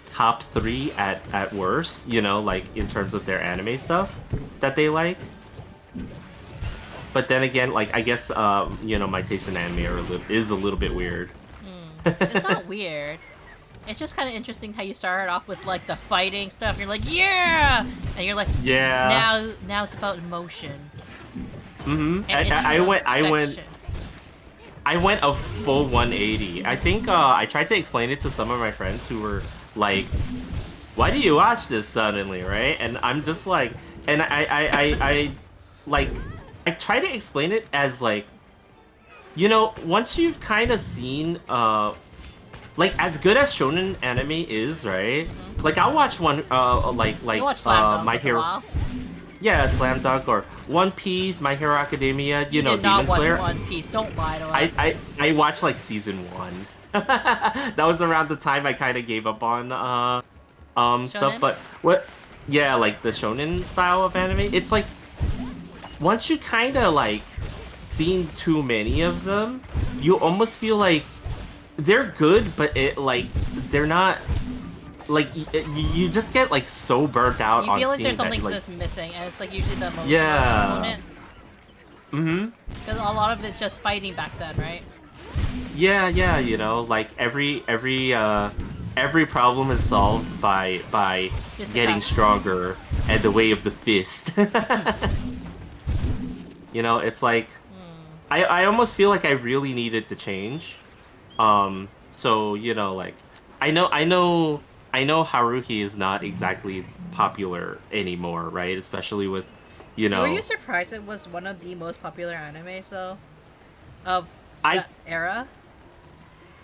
top 3 at worst, like in terms of their anime stuff that they like. But then again, like I guess my taste in anime is a little bit weird. It's not weird. It's just kind of interesting how you started off with like the fighting stuff. You're like, yeah, and you're like, Yeah. Now it's about emotion. Mm-hmm. And I went a full 180. I think I tried to explain it to some of my friends who were like, "Why do you watch this suddenly?" Right? And I'm just like, and I try to explain it as like, once you've kind of seen like as good as shonen anime is, right? Like I'll watch one You watch Slam Dunk My once in a Hero. while. Yeah, Slam Dunk or One Piece, My Hero Academia, You did not Demon watch Slayer. One Piece. Don't lie to us. I watched like season 1. That was around the time I kind of gave up on stuff. Shonen? But like the shonen style of anime. It's like once you kind of like seen too many of them, you almost feel like they're good, but they're not you just get like so burnt out You on feel like seeing there's that, something like, that's missing, and it's like usually the emotional yeah. component. Because a lot of it's just fighting back then, right? Yeah, like every problem is solved by getting Fisticuffs. stronger and the way of the fist. It's like I almost feel like I really needed to change. So, like I know Haruhi is not exactly popular anymore, right? Especially with, you Were you know, surprised it was one of the most popular animes, though? Of I that era?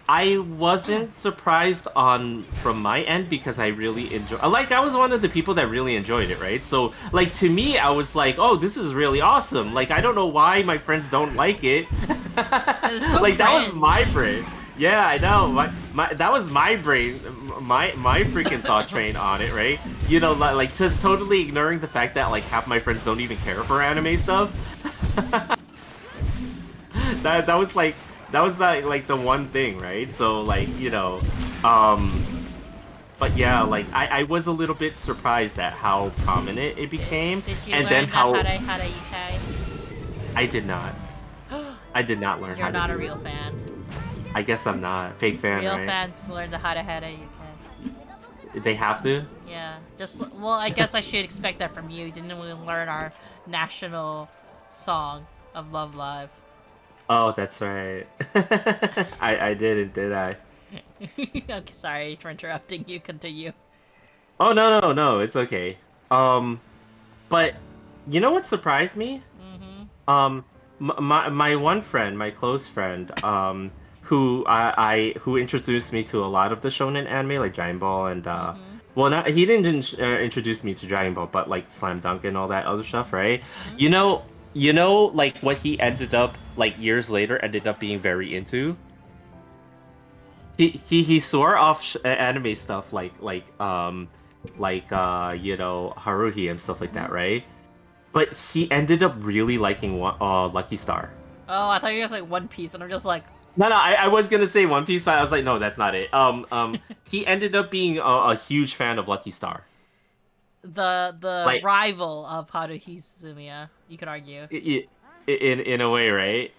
I wasn't surprised from my end because I really enjoy. Like, I was one of the people that really enjoyed it, right? So, like, to me, I was like, "Oh, this is really awesome!" Like, I don't know why my friends don't like it. It's so Like, that was cringe. my brain. Yeah, I know. My that was my brain, my freaking thought train on it, right? Like just totally ignoring the fact that like half my friends don't even care for anime stuff. That was like the one thing, right? So like, um but yeah, like I was a little bit surprised at how prominent it became, Did you and learn then the how Hara Yukai? I did not. I did not learn how You're to not a do real it. fan. I guess I'm not. Fake fan, Real right? fans learn the Hara Yukai. They have to? Yeah, well, I guess I should expect that from you. You didn't even learn our national song of Love Live. Oh, that's right. I didn't, did I? Okay, sorry for interrupting you. Continue. Oh, no, it's okay. Um, but you know what surprised me? Mm-hmm. My one friend, my close friend, who introduced me to a lot of the shonen anime like Dragon Ball and Mm-hmm. well, not he didn't introduce me to Dragon Ball, but like Slam Dunk and all that other stuff, right? Mm-hmm. Like what he ended up like years later ended up being very into. He swore off anime stuff like Haruhi and stuff like that, Mm-hmm. right? But he ended up really liking Lucky Star. Oh, I thought you guys like One Piece, and I'm just like, No, I was gonna say One Piece, but I was like, no, that's not it. He ended up being a huge fan of Lucky Star. the Like, rival of Haruhi Suzumiya. You could argue. in a way, right?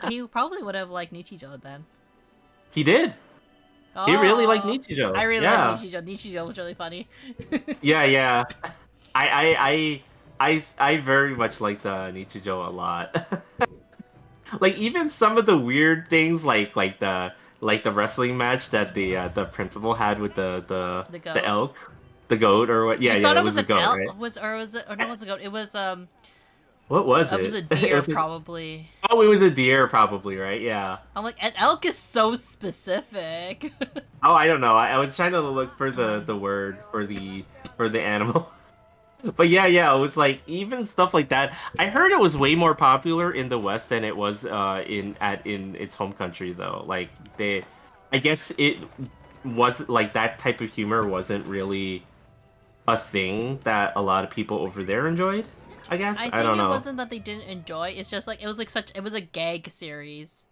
He probably would have liked Nichijou then. He did. He really liked Oh, Nichijou. I really Yeah, like Nichijou. Nichijou was really funny. yeah. I very much like the Nichijou a lot. Like even some of the weird things, like the wrestling match that the principal had with The the goat. elk, the goat, or what? Yeah, You yeah, thought it it was was the an goat, elk? right? Was it? Or no, it was a goat. It was What was It it? was a It deer, was probably. oh, it was a deer, probably, right? Yeah. I'm like, an elk is so specific. Oh, I don't know. I was trying to look for the word for the animal. But yeah, it was like even stuff like that. I heard it was way more popular in the West than it was in its home country though. Like I guess it was like that type of humor wasn't really a thing that a lot of people over there enjoyed. I guess I I think don't it know. wasn't that they didn't enjoy. It's just like it was a gag series,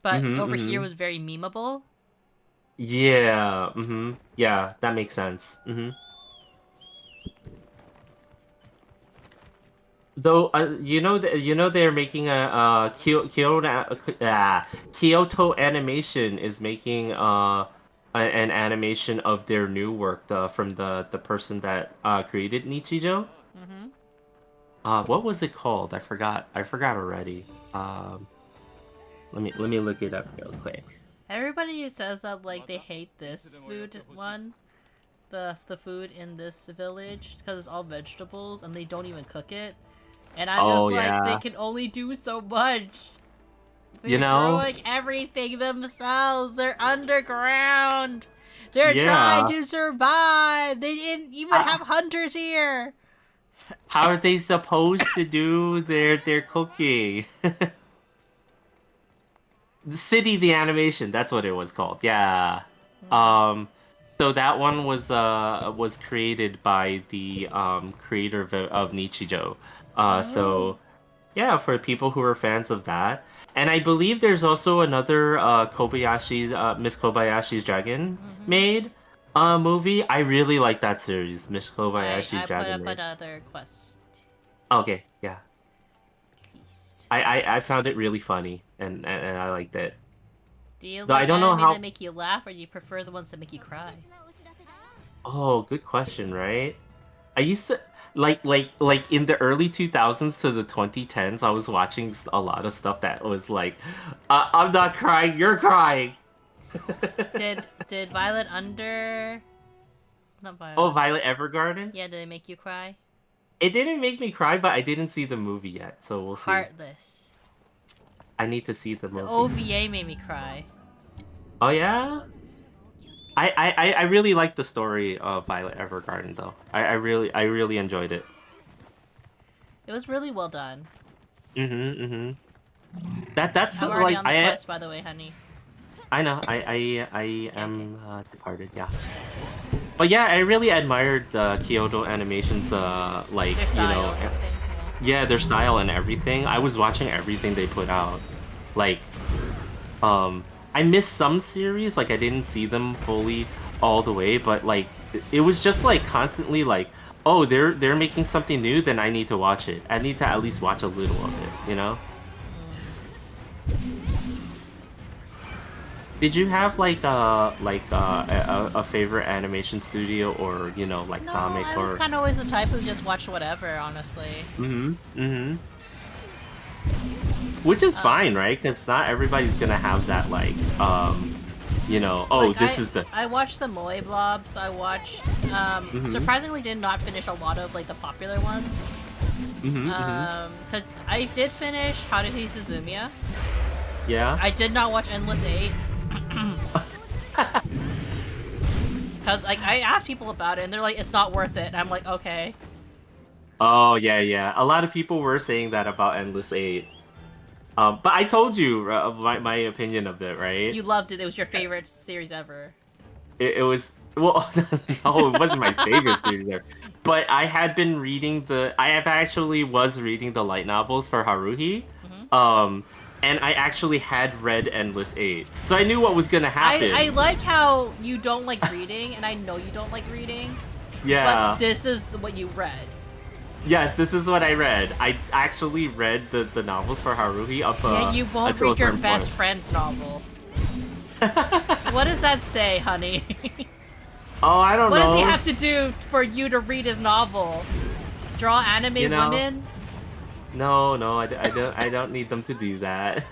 but Mhm, over here mhm. was very memeable. Yeah, mhm. Yeah, that makes sense. Mhm. Though, they're making Kyoto Animation is making an animation of their new work from the person that created Nichijou. Hmm. What was it called? I forgot already. Um, let me look it up real quick. Everybody says that like they hate this food one, the food in this village because it's all vegetables and they don't even cook it. And I'm Oh just like, they yeah, can only do so much. you They're know, growing everything themselves. They're underground. They're trying yeah. to survive. They didn't even How, have hunters here. how are they supposed to do their cooking? The City the Animation, that's what it was called. Yeah. Um so that one was created by the creator of Nichijou. Oh. So yeah, for people who are fans of that. And I believe there's also another Miss Kobayashi's Dragon Mm-hmm. made. Movie. I really like that series, Miss I Kobayashi's put Dragon up Maid. another quest. Okay, yeah. Feast. I found it really funny, and I liked it. Do you Though I like don't know anime that how. make you laugh, or do you prefer the ones that make you cry? Oh, good question, right? I used to like in the early 2000s to the 2010s, I was watching a lot of stuff that was like, I'm not crying, you're crying. Did Violet Under? Not Oh, Violet. Violet Evergarden? Yeah, did it make you cry? It didn't make me cry, but I didn't see the movie yet, so we'll see. Heartless. I need to see the The movie. OVA made me cry. Oh yeah? I really like the story of Violet Evergarden though. I really enjoyed it. It was really well done. That's I'm already like on the quest, by the way, honey. I know I Okay. am departed, yeah. But yeah, I really admired Kyoto Animation's like, Their you style know, and everything. yeah, their style and everything. I was watching everything they put out. Like, I missed some series, like I didn't see them fully all the way, but like it was just like constantly like, oh, they're making something new, then I need to watch it. I need to at least watch a little of it, you know? Did you have like a favorite animation studio or, you know, like No, comic I was or kind of always the type who just watched whatever, honestly. Which is fine, right? Because not everybody's gonna have that like you know, oh, Like, this is the I watched the Moe blobs. I watched. Surprisingly, did not finish a lot of like the popular ones. Because I did finish Haruhi Suzumiya. yeah. I did not watch Endless Eight. Because like I asked people about it and they're like, it's not worth it. And I'm like, okay. Oh yeah, yeah. A lot of people were saying that about Endless Eight. But I told you my opinion of it, right? You loved it. It was your favorite series ever. It was well, no, it wasn't my favorite series there. But I had been reading I have actually was reading the light novels for Haruhi. And I actually had read Endless Eight, so I knew what was gonna happen. I like how you don't like reading, and I know you don't like reading. Yeah. But this is what you read. Yes, this is what I read. I actually read the novels for Haruhi up. Yeah, you won't until a read your certain best point. friend's novel. What does that say, honey? Oh, I don't What know. does he have to do for you to read his novel? Draw anime You know, women? No, I don't need them to do that.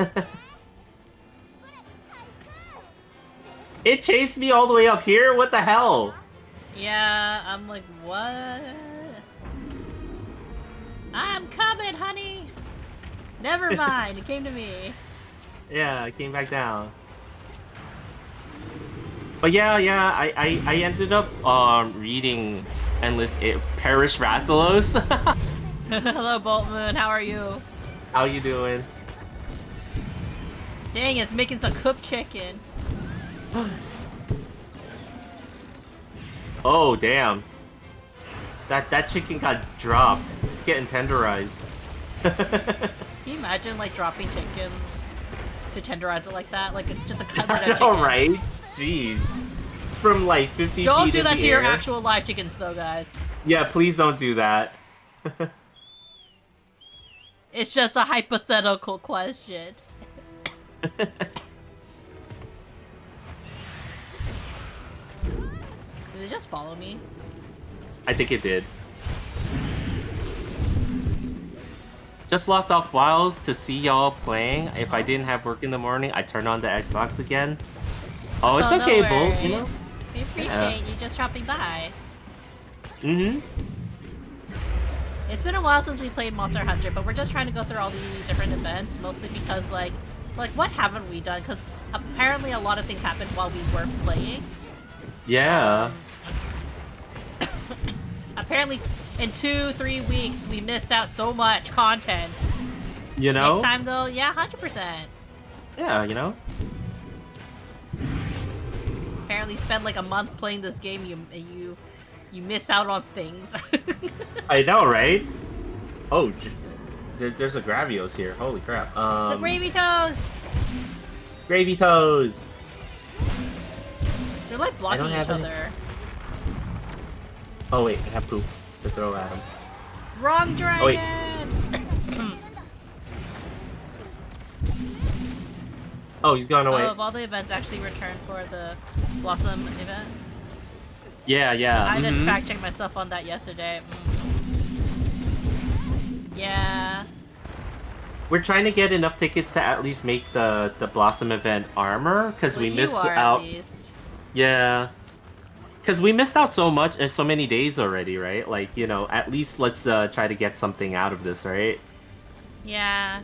It chased me all the way up here? What the hell? Yeah, I'm like, what? I'm coming, honey! Never mind, it came to me. Yeah, I came back down. But yeah, I ended up reading Paris Rathalos. Hello, Bolt Moon, how are you? How you doing? Dang, it's making some cooked chicken. Oh damn. That chicken got dropped. It's getting tenderized. Can you imagine, like, dropping chicken to tenderize it like that? Like, just a cutlet of chicken. Alright. Jeez. From like 50 Don't feet do in that the to your air. actual live chickens, though, guys. Yeah, please don't do that. It's just a hypothetical question. Did it just follow me? I think it did. Just locked off Wilds to see y'all playing. If I didn't have work in the morning, I turn on the Xbox again. Oh, it's no okay, Bolt, you know? worries. We appreciate you just dropping by. It's been a while since we played Monster Hunter, but we're just trying to go through all the different events, mostly because, like what haven't we done? Because apparently a lot of things happened while we were playing. Yeah. Apparently, in 2-3 weeks, we missed out so much content. You know? Next time, though, yeah, 100%. Yeah, you know? Apparently, spend like a month playing this game, you miss out on things. I know, right? Oh, there's a Gravios here. Holy crap. It's a gravy toast! Gravy Toes! They're like blocking don't each have any- other. Oh wait, I have poop to throw at him. Wrong Oh, wait. dragon! Oh, he's gone away. Oh, of all the events, actually returned for the Blossom event. Yeah, yeah. I did fact check myself on that yesterday. Yeah. We're trying to get enough tickets to at least make the Blossom event armor, because we missed out. At least. Yeah. Because we missed out so much and so many days already, right? Like, you know, at least let's try to get something out of this, right? Yeah.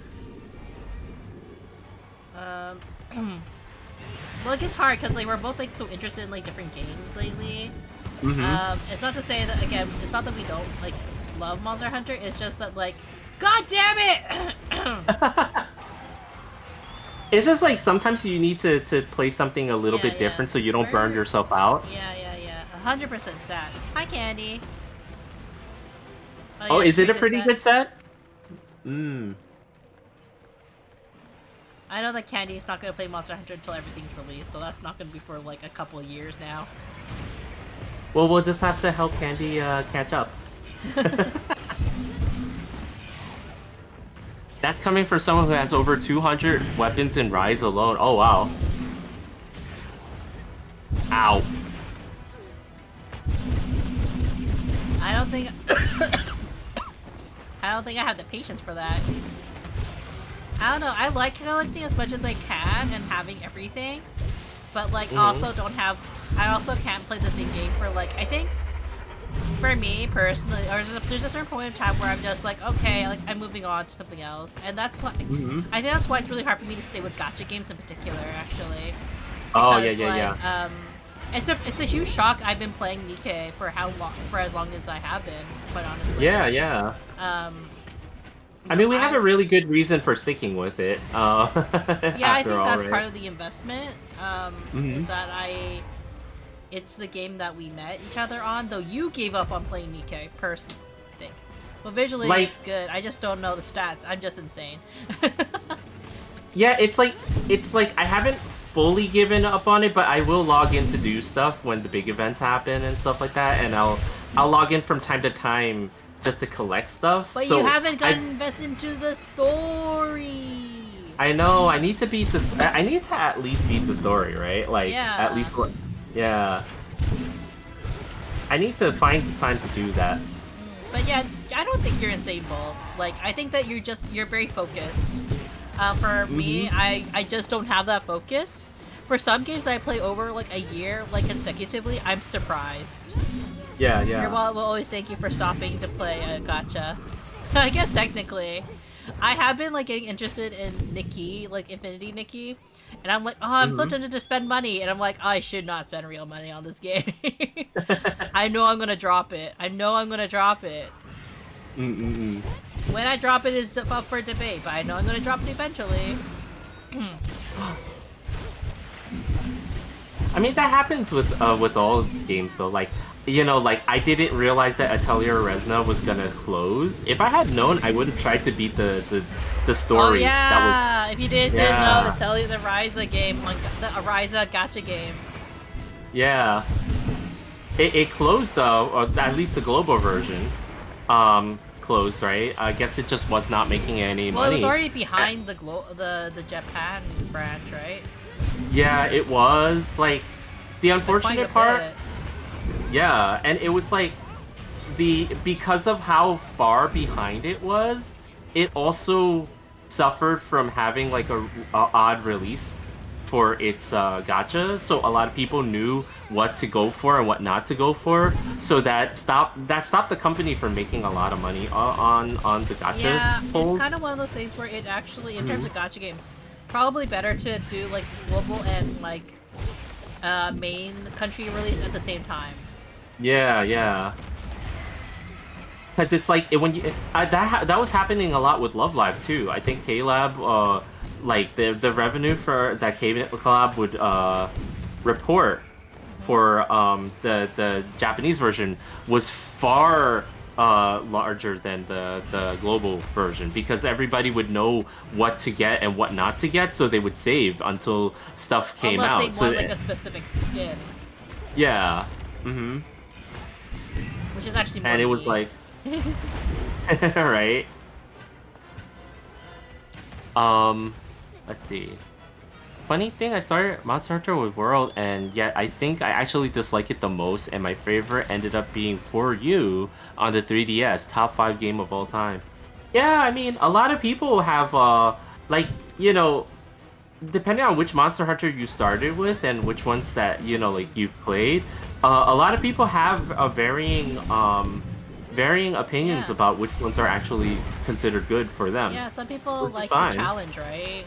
Well, it gets hard because like we're both like so interested in like different games lately. It's not to say that again. It's not that we don't like love Monster Hunter. It's just that like, God damn it! It's just like sometimes you need to play something a little bit different so you don't burn yourself out. Yeah. 100% stat. Hi, Candy. Oh, yeah, is it a pretty good set? I know that Candy's not gonna play Monster Hunter until everything's released, so that's not gonna be for like a couple of years now. Well, we'll just have to help Candy catch up. That's coming from someone who has over 200 weapons in Rise alone. Oh, wow. Ow. I don't think I have the patience for that. I don't know, I like collecting as much as I can and having everything, but like also don't have, I also can't play the same game for like, I think for me personally, or there's a certain point in time where I'm just like, okay, like I'm moving on to something else, and that's like, I think that's why it's really hard for me to stay with gacha games in particular, actually. Oh, Because, yeah. It's a huge shock. I've been playing Nikkei for as long as I have been, quite honestly. Yeah. I mean, we have a really good reason for sticking with it. Yeah, I think that's right? part of the investment. Is that it's the game that we met each other on. Though you gave up on playing Nikkei, personally, I think. But visually, like, it's good. I just don't know the stats. I'm just insane. Yeah, it's like I haven't fully given up on it, but I will log in to do stuff when the big events happen and stuff like that, and I'll log in from time to time just to collect stuff. But so you haven't gotten invested into the story. I know. I need to beat this. I need to at least beat the story, right? Like at least what? Yeah. I need to find time to do that. But yeah, I don't think you're insane, Bolts. Like, I think that you're very focused. For me, I just don't have that focus. For some games that I play over like a year, like consecutively, I'm surprised. Yeah. We'll always thank you for stopping to play a gacha. I guess technically, I have been like getting interested in Nikki, like Infinity Nikki, and I'm like, oh, I'm so tempted to spend money, and I'm like, oh, I should not spend real money on this game. I know I'm gonna drop it. When I drop it is up for debate, but I know I'm gonna drop it eventually. I mean, that happens with all games though. Like, you know, like I didn't realize that Atelier Resna was gonna close. If I had known, I would have tried to beat the story. Oh yeah, that was... if you didn't know, Atelier the Ryza game, the Ryza gacha game. Yeah, it closed though, or at least the global version. Closed, right? I guess it just was not making any money. Well, it was already behind the Japan branch, right? Yeah, it was. Like, the unfortunate part... Yeah, and it was like, because of how far behind it was, it also suffered from having like a odd release for its gacha, so a lot of people knew what to go for and what not to go for, so that stopped the company from making a lot of money on the gacha. Yeah, it's kind of one of those things where it actually, in terms of gacha games, probably better to do like global and like main country release at the same time. Yeah. Because it's like when you that was happening a lot with Love Live too. I think K-Lab, like the revenue for that K-Lab would report for the Japanese version was far larger than the global version, because everybody would know what to get and what not to get, so they would save until stuff came out. Unless they want like a specific skin. Yeah. Which is actually more and it was me. like, right? Let's see. Funny thing, I started Monster Hunter with World, and yet I think I actually dislike it the most, and my favorite ended up being For You on the 3DS, top 5 game of all time. Yeah, I mean, a lot of people have, like, you know, depending on which Monster Hunter you started with and which ones that, you know, like, you've played, a lot of people have a varying opinions Yeah. about which ones are actually considered good for them. Yeah, some people Which is like fine. the challenge, right?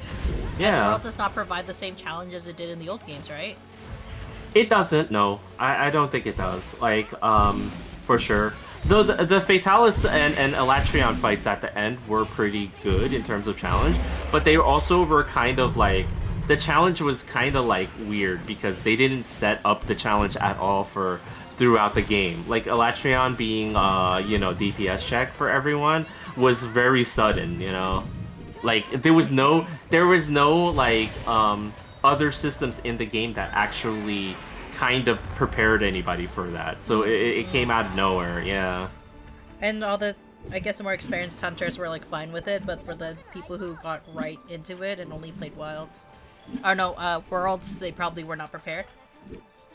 And Yeah. World does not provide the same challenge as it did in the old games, right? It doesn't, no. I don't think it does. Like, for sure. Though the Fatalis and Elatrion fights at the end were pretty good in terms of challenge, but they also were kind of like, the challenge was kind of like weird because they didn't set up the challenge at all for throughout the game. Like Elatrion being, you know, DPS check for everyone was very sudden, you know? Like, there was no like, other systems in the game that actually kind of prepared anybody for that. So it came out of nowhere, yeah. And all the, I guess, the more experienced hunters were like fine with it, but for the people who got right into it and only played Wilds, or no, Worlds, they probably were not prepared.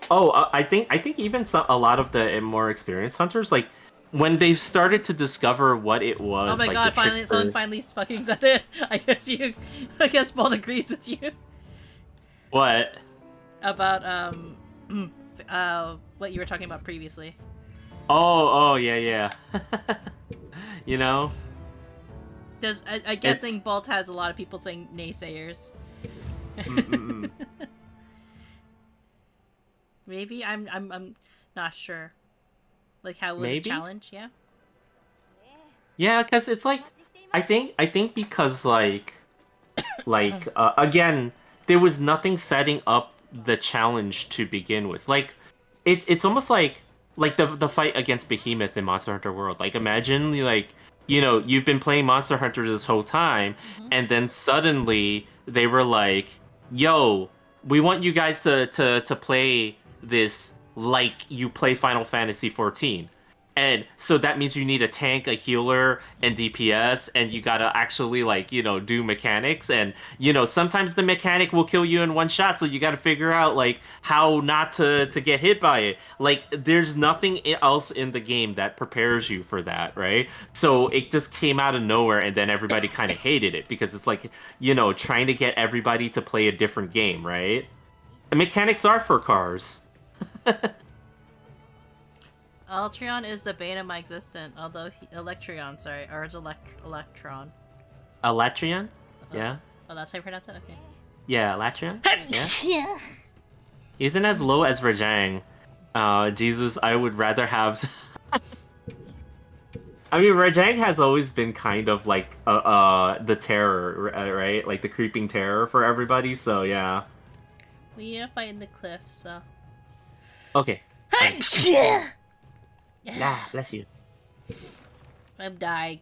Oh, I think even a lot of the more experienced hunters, like, when they started to discover what it was. Oh my like, god! Finally, someone finally fucking said it. I guess Bolt agrees with you What? about what you were talking about previously. Oh, yeah. You know? Because I guessing Bolt has a lot of people saying naysayers. Maybe I'm not sure. Like how was the challenge? Yeah. Yeah, because it's like, I think because like again, there was nothing setting up the challenge to begin with. Like, it's almost like the fight against Behemoth in Monster Hunter World. Like, imagine, like, you know, you've been playing Monster Hunter this whole time, and then suddenly they were like, "Yo, we want you guys to play this like you play Final Fantasy 14." And so that means you need a tank, a healer, and DPS, and you gotta actually, like, you know, do mechanics. And, you know, sometimes the mechanic will kill you in one shot, so you gotta figure out, like, how not to get hit by it. Like, there's nothing else in the game that prepares you for that, right? So it just came out of nowhere, and then everybody kind of hated it, because it's like, you know, trying to get everybody to play a different game, right? The mechanics are for cars. Altreon is the bane of my existence, although Electreon, sorry, or it's Electron. Elatrion? Yeah. Oh, that's how you pronounce it? Okay. Yeah, Elatrion? Yeah. Isn't as low as Rajang. Jesus, I would rather have... I mean, Rajang has always been kind of like the terror, right? Like the creeping terror for everybody, so yeah. We need to fight in the cliff, so... Okay. Yeah. Nah, bless you. I'm dying.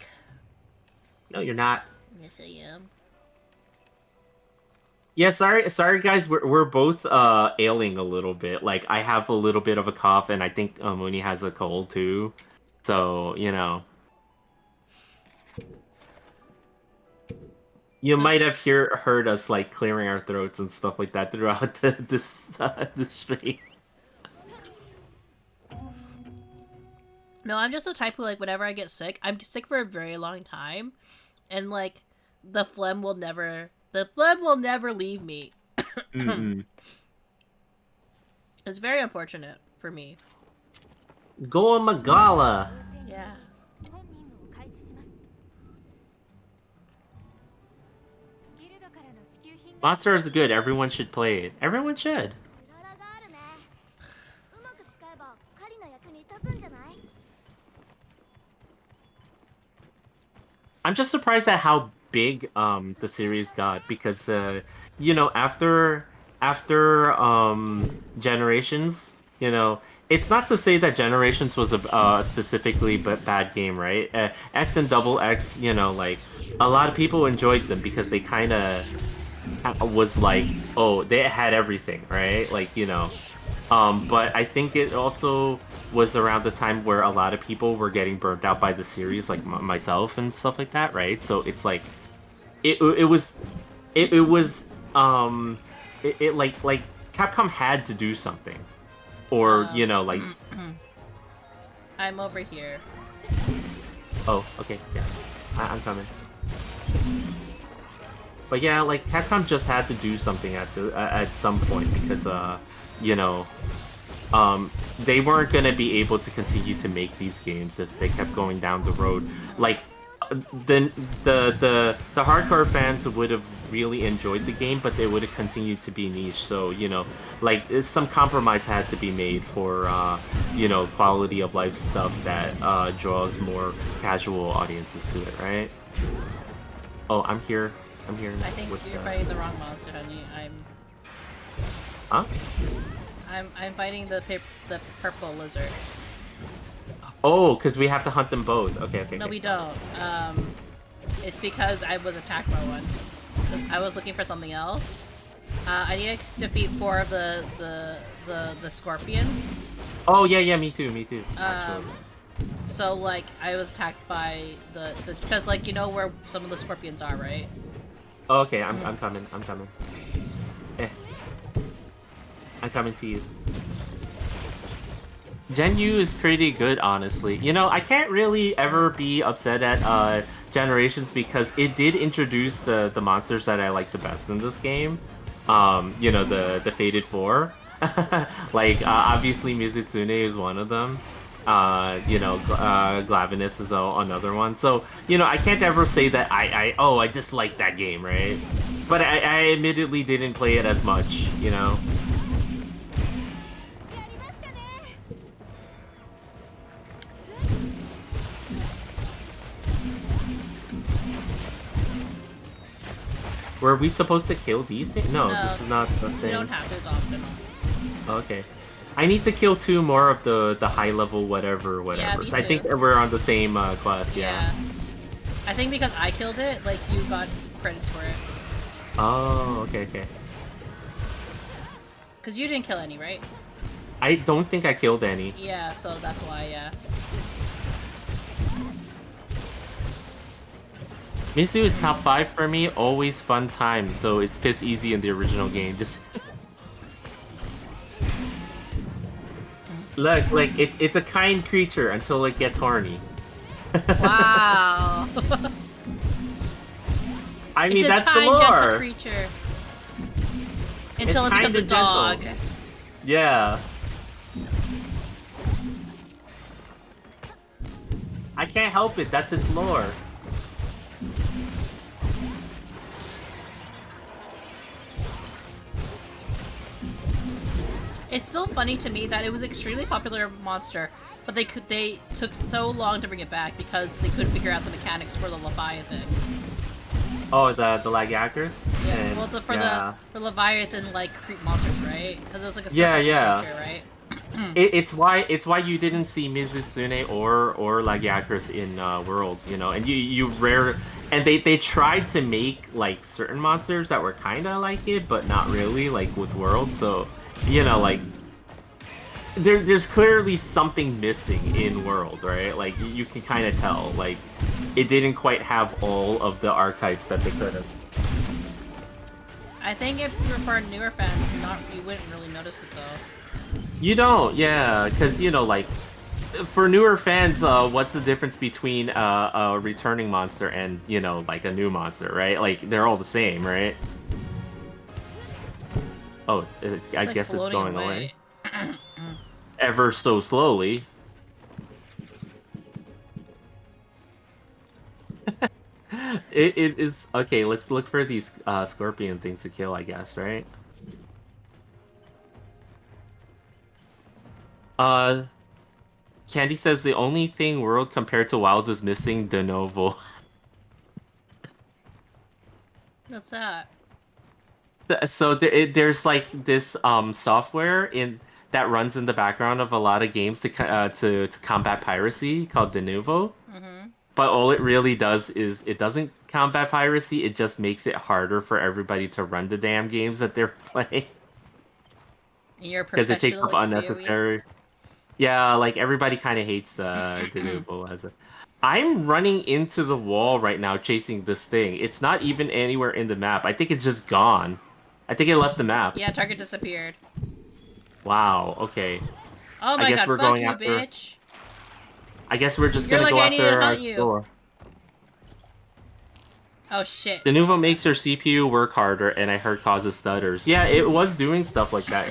No, you're not. Yes, I am. Yeah, sorry guys, we're both ailing a little bit. Like, I have a little bit of a cough, and I think Munii has a cold too. So, you know. You might have heard us, like, clearing our throats and stuff like that throughout the stream. No, I'm just the type who, like, whenever I get sick, I'm sick for a very long time, and, like, the phlegm will never leave me. It's very unfortunate for me. Go on Magala! Yeah. Monster is good, everyone should play it. Everyone should. I'm just surprised at how big the series got, because you know, after Generations, you know, it's not to say that Generations was a specifically bad game, right? X and Double X, you know, like, a lot of people enjoyed them because they kind of was like, oh, they had everything, right? Like, you know, but I think it also was around the time where a lot of people were getting burnt out by the series, like myself and stuff like that, right? So it's like, it was, it was, like Capcom had to do something, or you know, like. I'm over here. Oh, okay, yeah, I'm coming. But yeah, like Capcom just had to do something at some point because you know, they weren't gonna be able to continue to make these games if they kept going down the road. Like, the hardcore fans would have really enjoyed the game, but they would have continued to be niche. So you know, like some compromise had to be made for you know, quality of life stuff that draws more casual audiences to it, right? Oh, I'm here. I'm here. I think you're fighting the wrong monster, honey. Huh? I'm fighting the purple lizard. Oh, because we have to hunt them both. Okay. No, okay. we don't. It's because I was attacked by one. I was looking for something else. I need to defeat 4 of the scorpions. Oh yeah, me too. Actually. So like I was attacked by the because like you know where some of the scorpions are, right? Oh, okay, I'm coming. Eh. I'm coming to you. Gen U is pretty good, honestly. You know, I can't really ever be upset at Generations because it did introduce the monsters that I like the best in this game. You know, the Fated 4. Like, obviously Mizutsune is one of them. You know, Glavinus is another one. So, you know, I can't ever say that I dislike that game, right? But I admittedly didn't play it as much, you know? Were we supposed to kill these things? No, this is not the thing. You don't have to, it's optional. Okay. I need to kill 2 more of the high level whatever. Yeah, me too. I think we're on the same class, yeah. I think because I killed it, like, you got credits for it. Oh, okay. Because you didn't kill any, right? I don't think I killed any. Yeah, so that's why, yeah. Mizu is top 5 for me, always fun time, though it's piss easy in the original game. Just look, like it's a kind creature until it gets horny. Wow. I mean, it's that's a the lore. gentle creature. Until it becomes a dog. Gentle. Yeah. I can't help it. That's its lore. It's still funny to me that it was an extremely popular monster, but they took so long to bring it back because they couldn't figure out the mechanics for the Leviathans. Oh, the lag actors? Yeah, And, well, for Leviathan like creep monsters, right? Because it was like a creature, right? It's why you didn't see Mizutsune or Lagiacrus in World, you know, and you rare, and they tried to make like certain monsters that were kind of like it, but not really, like with World. So, you know, like there's clearly something missing in World, right? Like you can kind of tell, like it didn't quite have all of the archetypes that they could have. I think if you're for newer fans, you wouldn't really notice it though. You don't, yeah, because, you know, like, for newer fans, what's the difference between a returning monster and, you know, like, a new monster, right? Like, they're all the same, right? Oh, I guess it's going away. Ever so slowly. It is... Okay, let's look for these scorpion things to kill, I guess, right? Candy says the only thing World compared to WoW's is missing de novo. What's that? So there's like this software that runs in the background of a lot of games to combat piracy called de novo. Mm-hmm. But all it really does is it doesn't combat piracy. It just makes it harder for everybody to run the damn games that they're playing. Because it takes up unnecessary. Yeah, like everybody kind of hates the Nuvo as a. I'm running into the wall right now chasing this thing. It's not even anywhere in the map. I think it's just gone. I think it left the map. Yeah, target disappeared. Wow, okay. Oh I my guess god, we're fuck going you, after. bitch. I guess we're just You're gonna like, go I need to after our hunt you. store. Oh shit. The Nuvo makes your CPU work harder, and I heard causes stutters. Yeah, it was doing stuff like that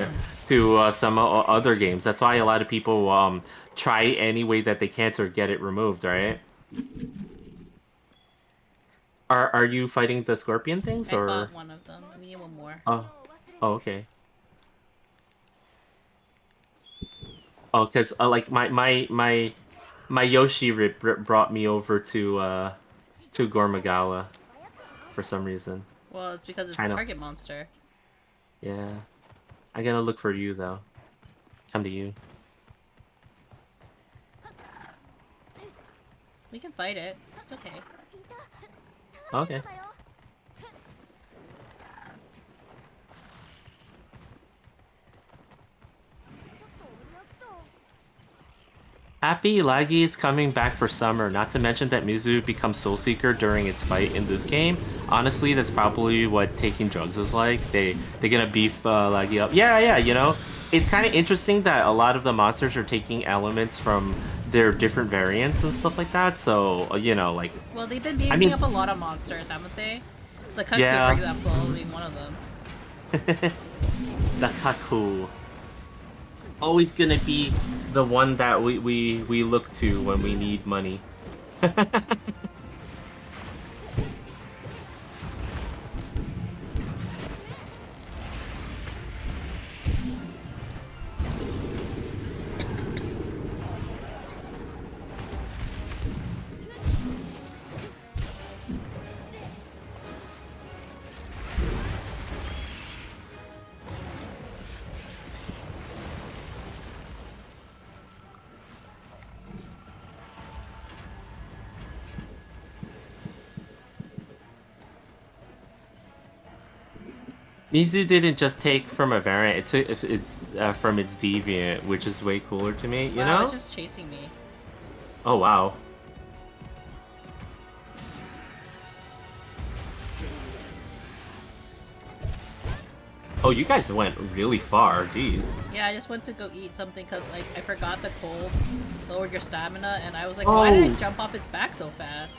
to some other games. That's why a lot of people try any way that they can to get it removed, right? Are you fighting the scorpion things I or? fought one of them. We need one more. Oh, oh, okay. Oh, because like my Yoshi brought me over to Gormagala for some reason. Well, it's because it's Trying a to, target monster. yeah. I gotta look for you though. Come to you. We can fight it. It's okay. Okay. Happy Laggy is coming back for summer, not to mention that Mizu becomes Soul Seeker during its fight in this game. Honestly, that's probably what taking drugs is like. They're gonna beef Laggy up. Yeah, yeah, you know? It's kind of interesting that a lot of the monsters are taking elements from their different variants and stuff like that, so, you know, like... Well, they've been I beefing mean, up a lot of monsters, haven't they? The Cuckoo, yeah. for example, being one of them. The Kaku. Always gonna be the one that we look to when we need money. Mizu didn't just take from a variant; it took it's from its deviant, which is way cooler to me. You Wow, know? it's just chasing me. Oh wow. Oh, you guys went really far. Jeez. Yeah, I just went to go eat something because I forgot the cold lowered your stamina, and I was like, why did I jump off its back so fast?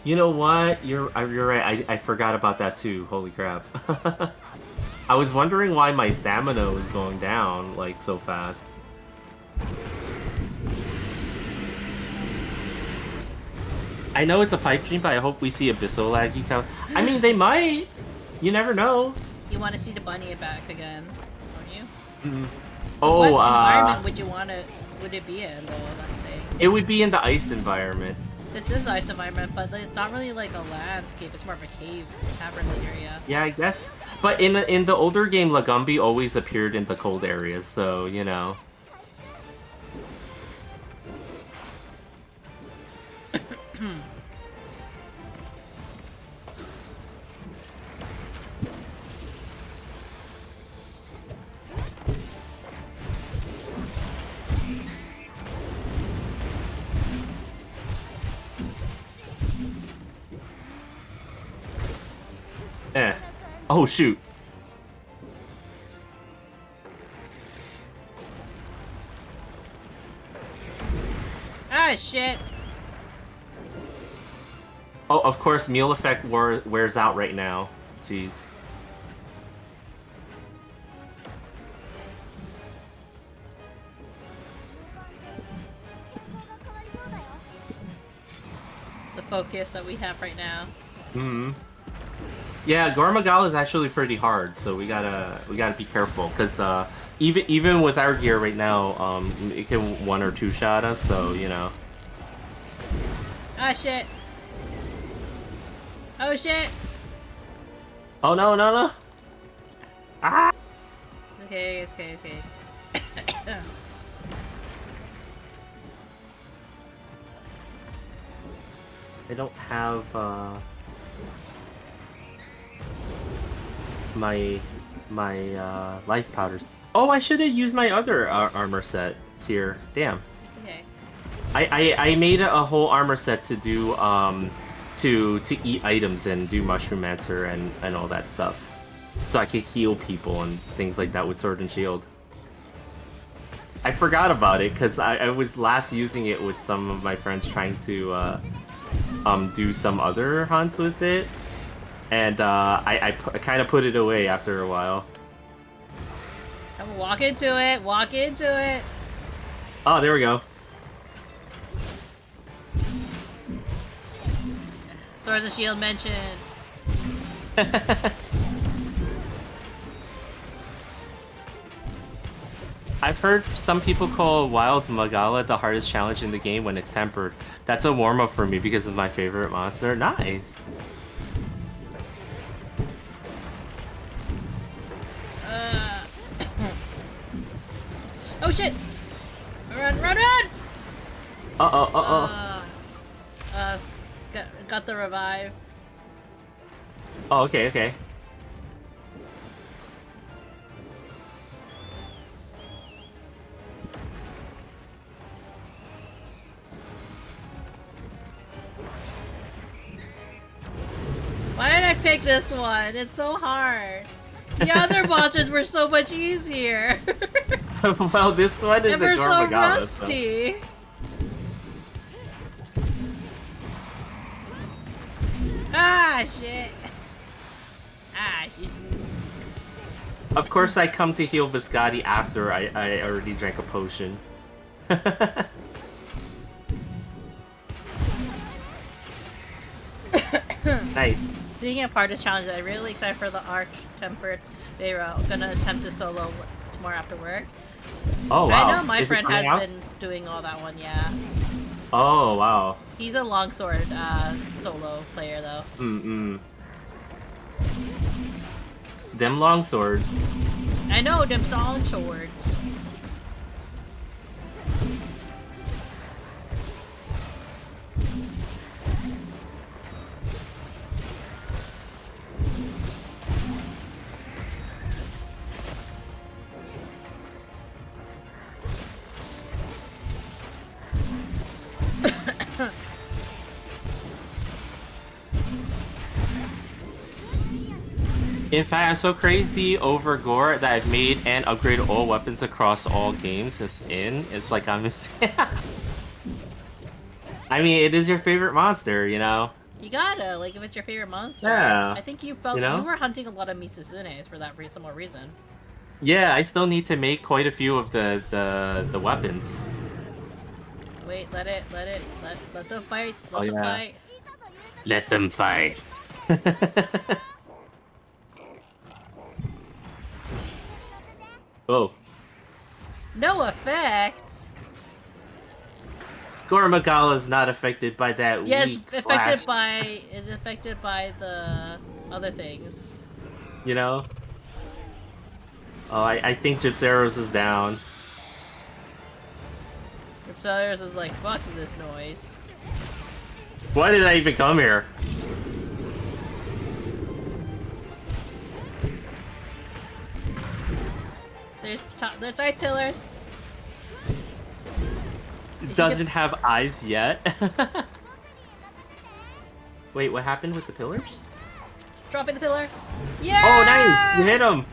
You know what? You're right. I forgot about that too. Holy crap. I was wondering why my stamina was going down like so fast. I know it's a pipe dream, but I hope we see Abyssal Laggy come. I mean, they might. You never know. You want to see the bunny back again, don't you? Mm. But Oh, what environment would you want to? Would it be in though? That's the thing. It would be in the ice environment. This is ice environment, but it's not really like a landscape. It's more of a cave, cavern area. Yeah, I guess. But in the older game, Lagumbi always appeared in the cold areas, so you know. Eh. Oh shoot. Ah, shit! Oh, of course, meal effect wears out right now. Jeez. The focus that we have right now. Hmm. Yeah, Gormagal is actually pretty hard, so we gotta be careful because even with our gear right now, it can one or two shot us, so you know. Ah, shit! Oh, shit! Oh no no no! Ah! Okay, okay, okay. I don't have my life powders. Oh, I should have used my other armor set. here. Damn. Okay. I made a whole armor set to do to eat items and do mushroom answer and all that stuff, so I could heal people and things like that with sword and shield. I forgot about it because I was last using it with some of my friends trying to do some other hunts with it, and I kind of put it away after a while. Come walk into it. Walk into it. Oh, there we go. Swords and Shield mentioned. I've heard some people call Wild's Magala the hardest challenge in the game when it's tempered. That's a warm-up for me because of my favorite monster. Nice! Oh shit! Run, run, run! Uh-oh. Got the revive. Oh, okay. Why did I pick this one? It's so hard. The other monsters were so much easier. Well, this one is And the we're so Gormagala, rusty. Ah, shit. Ah, shit. Of course, I come to heal Biscotti after I already drank a potion. Nice. Speaking of hardest challenges, I'm really excited for the Arch Tempered. They're gonna attempt to solo tomorrow after work. Oh wow! I know my Is it friend coming has out? been doing all that one, yeah. Oh wow. He's a longsword solo player though. Them long swords. I know them song swords. In fact, I'm so crazy over gore that I've made and upgraded all weapons across all games it's like I'm I mean, it is your favorite monster, you know? You gotta, like, if it's your favorite monster. Yeah. I think you felt You know? you were hunting a lot of Misuzunes for that some more reason. Yeah, I still need to make quite a few of the weapons. Wait, let them fight. Let Oh, them yeah. fight. Let them fight. Oh. No effect. Gormagala is not affected by that Yeah, weak it's affected flash, by the other things. you know? Oh, I think Gypsaros is down. Reptilians is like, fuck this noise. Why did I even come here? There's tight pillars. It doesn't have eyes yet. Wait, what happened with the pillars? Dropping the pillar. Yeah. Oh, nice! You hit him!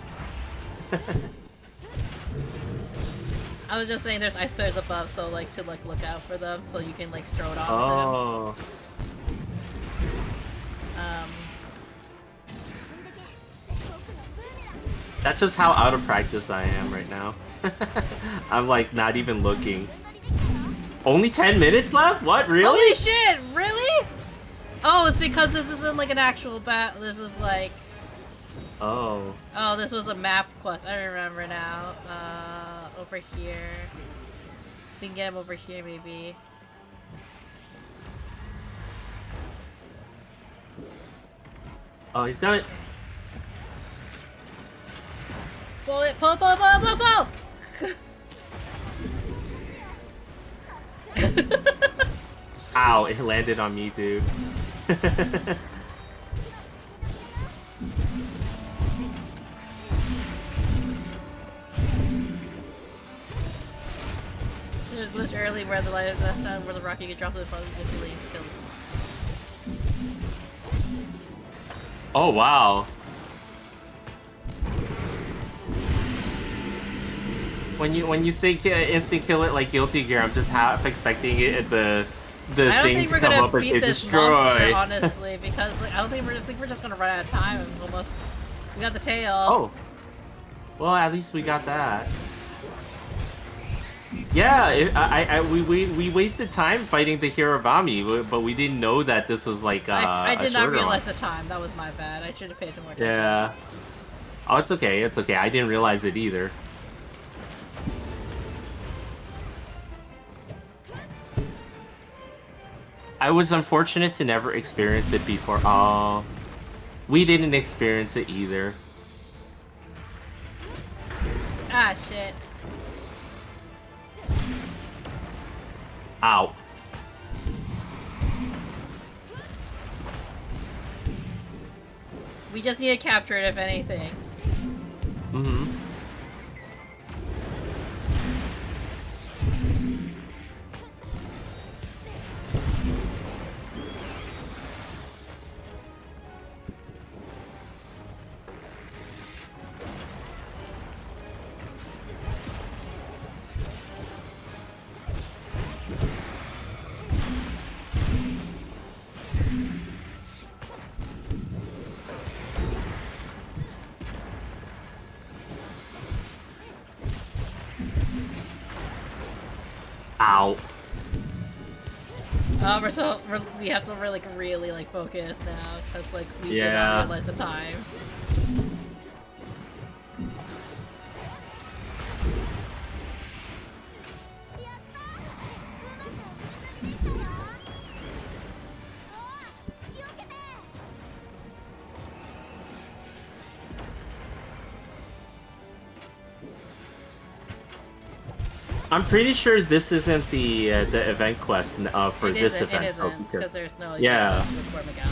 I was just saying there's ice pillars above, so like to like look out for them, so you can like throw it off Oh. them. That's just how out of practice I am right now. I'm like not even looking. Only 10 minutes left? What? Really? Holy shit! Really? Oh, it's because this isn't like an actual bat. This is like. Oh. Oh, this was a map quest. I remember now. Over here. We can get him over here, maybe. Oh, he's done it. Pull it! Pull! Pull! Pull! Pull! Pull! Ow, it landed on me, dude. There's a glitch early where the light where the rocket gets dropped in the phone instantly kills. Oh wow. When you say instant kill it like Guilty Gear, I'm just half expecting it the I don't thing think to we're come gonna up and beat this destroy. monster, honestly, because like, I don't think we're just gonna run out of time. Almost, we got the tail. Oh, well, at least we got that. Yeah, we wasted time fighting the Hirabami, but we didn't know that this was like I did not realize one. the time. That was my bad. I should have paid more attention. Yeah. Oh, it's okay. It's okay. I didn't realize it either. I was unfortunate to never experience it before. Oh, we didn't experience it either. Ah, shit. Ow. We just need to capture it, if anything. Mm-hmm. Ow. We have to really like focus now, because like we did Yeah. not realize the time. I'm pretty sure this isn't the event quest for this event. It isn't, because there's no Yeah. before Miguel.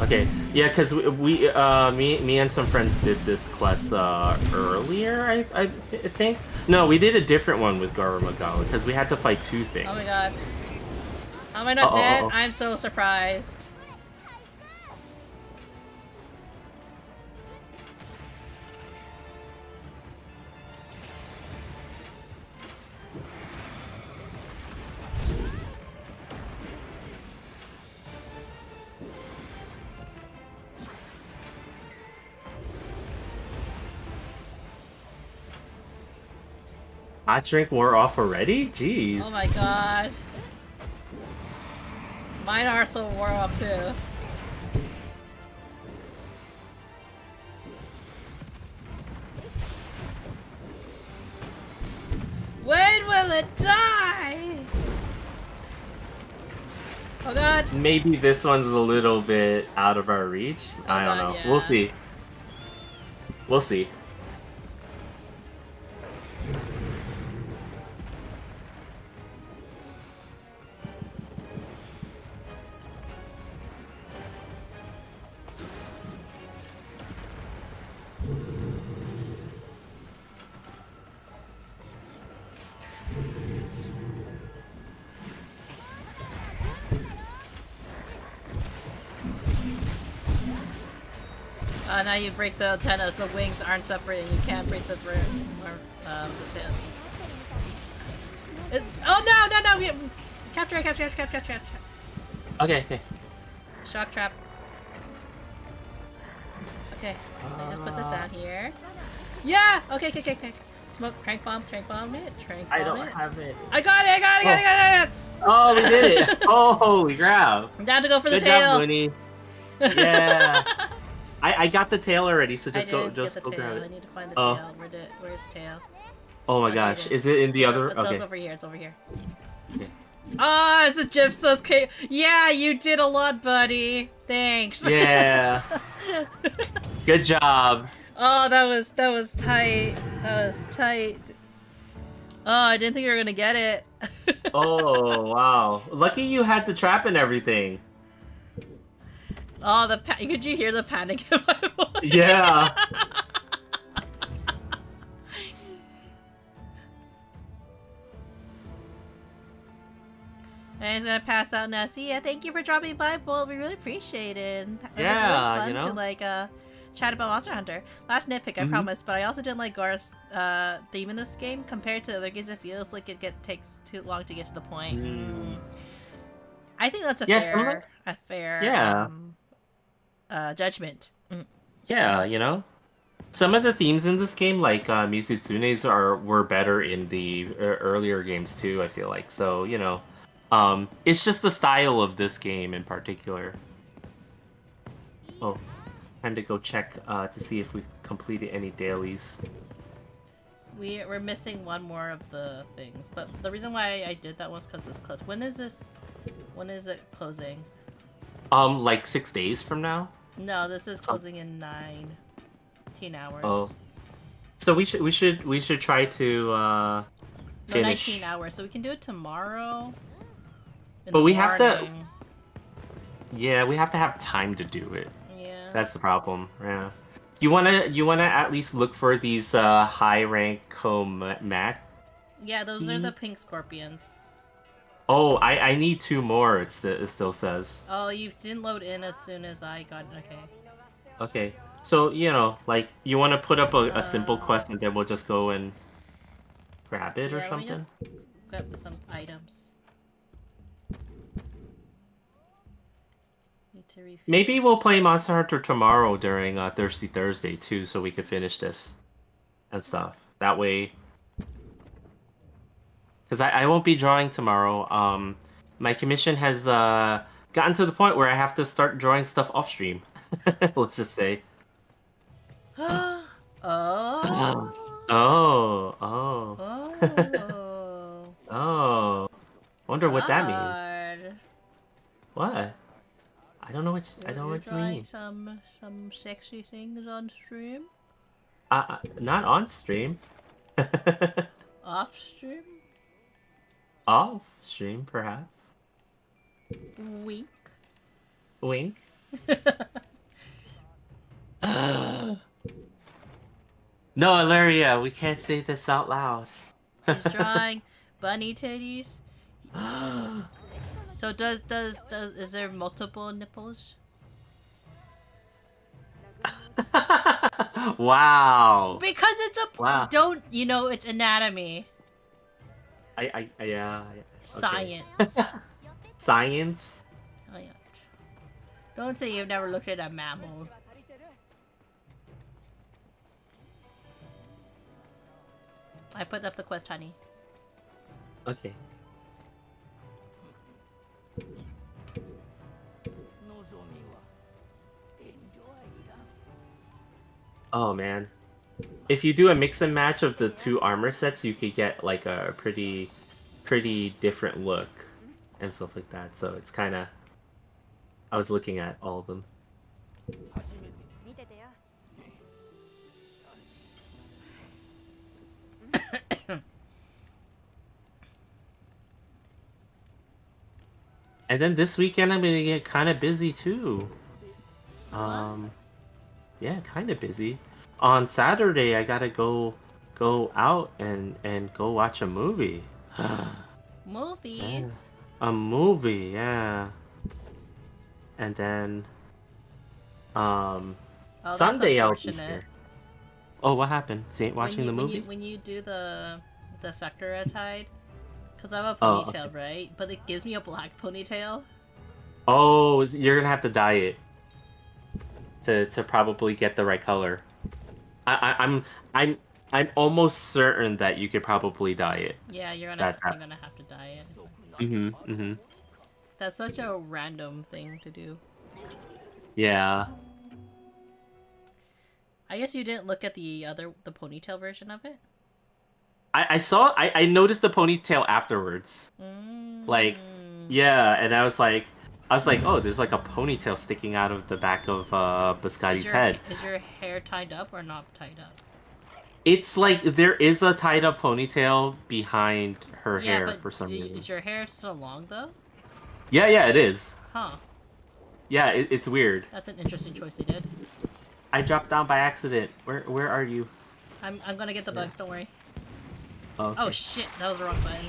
Okay, yeah, because me and some friends did this quest earlier, I think. No, we did a different one with Garamagala, because we had to fight two things. Oh my god. Am I not dead? Uh-oh. I'm so surprised. Hot drink wore off already? Jeez. Oh my god. Mine also wore off too. When will it die? Oh god. Maybe this one's a little bit out of our reach. I don't God, know. yeah. We'll see. We'll see. Now you break the antennas. The wings aren't separated. You can't break the tail. Oh no! Capture it! Okay. Shock trap. Okay, I just put this down here. Yeah! Okay. Smoke, crank bomb it. I don't have it. I got it! Oh, we did it! Oh, holy crap! I'm down to go for the Good tail. job, Munii. Yeah. I got the tail already, so just go get the go tail. grab I it. need to find the Oh. tail. Where's tail? Oh my Okay, gosh, it is it in the other? It's Okay. over here. It's over here. Okay. Ah, it's a Gypsos cake. Yeah, you did a lot, buddy. Thanks. Yeah. Good job. Oh, that was tight. Oh, I didn't think you were gonna get it. Oh wow! Lucky you had the trap and everything. Oh, could you hear the panic in my voice? Yeah. is gonna pass out now. See ya. Thank you for dropping by, Bull. We really appreciate it. It Yeah, was you really fun know? to like chat about Monster Hunter. Last nitpick, I promise, but I also didn't like Gar's theme in this game. Compared to other games, it feels like takes too long to get to the point. I think that's a fair Yeah. judgment. Yeah, you know? Some of the themes in this game, like Mizutsune's, were better in the earlier games too, I feel like. So, you know, it's just the style of this game in particular. Oh, time to go check to see if we completed any dailies. We're missing one more of the things, but the reason why I did that was because this closed. When is this? When is it closing? Like 6 days from now. No, this is closing in 19 hours. Oh, so we should try to finish. 19 hours. So we can do it tomorrow. But we have to. Yeah, we have to have time to do it. Yeah. That's the problem. Yeah. You wanna at least look for these high rank Mac. Yeah, those are the pink scorpions. Oh, I need 2 more. It still says. Oh, you didn't load in as soon as I got. Okay. Okay. So you know, like you want to put up a simple quest, and then we'll just go and grab it or something. Let me just grab some items. Need to refill. Maybe we'll play Monster Hunter tomorrow during Thirsty Thursday too, so we could finish this and stuff. That way, because I won't be drawing tomorrow. My commission has gotten to the point where I have to start drawing stuff off stream. Let's just say. Oh. Oh. Oh. Oh. Wonder what that means. God. What? I don't know what you mean. Some sexy things on stream. Not on stream. Off stream. Off stream, perhaps. Wink. Wink. No, Ilaria, we can't say this out loud. He's drawing bunny titties. So is there multiple nipples? Wow. Because it's a it's anatomy. Yeah. Science. Okay. Science. Oh, yeah. Don't say you've never looked at a mammal. I put up the quest, honey. Okay. Oh man. If you do a mix and match of the 2 armor sets, you could get like a pretty different look and stuff like that. So it's kind of, I was looking at all of them. And then this weekend I'm gonna get kind of busy too. Yeah, kind of busy. On Saturday I gotta go out and go watch a movie. Movies. Yeah. A movie, yeah. And then Sunday I'll be here. Oh, what happened? Watching the movie? When you do the Sakura tide, because I have a Oh, ponytail, okay. right? But it gives me a black ponytail. Oh, you're gonna have to dye it to probably get the right color. I'm almost certain that you could probably dye it. Yeah, you're gonna have to dye it. That's such a random thing to do. Yeah. I guess you didn't look at the ponytail version of it? I noticed the ponytail afterwards. Like, yeah, and I was like, oh, there's like a ponytail sticking out of the back of Biscotti's head. Is your hair tied up or not tied up? It's like there is a tied up ponytail behind her hair for some reason. Is your hair still long though? Yeah, it is. Huh. Yeah, it's weird. That's an interesting choice they did. I dropped down by accident. Where are you? I'm gonna get the bugs, don't worry. Oh, okay. Oh shit, that was the wrong button.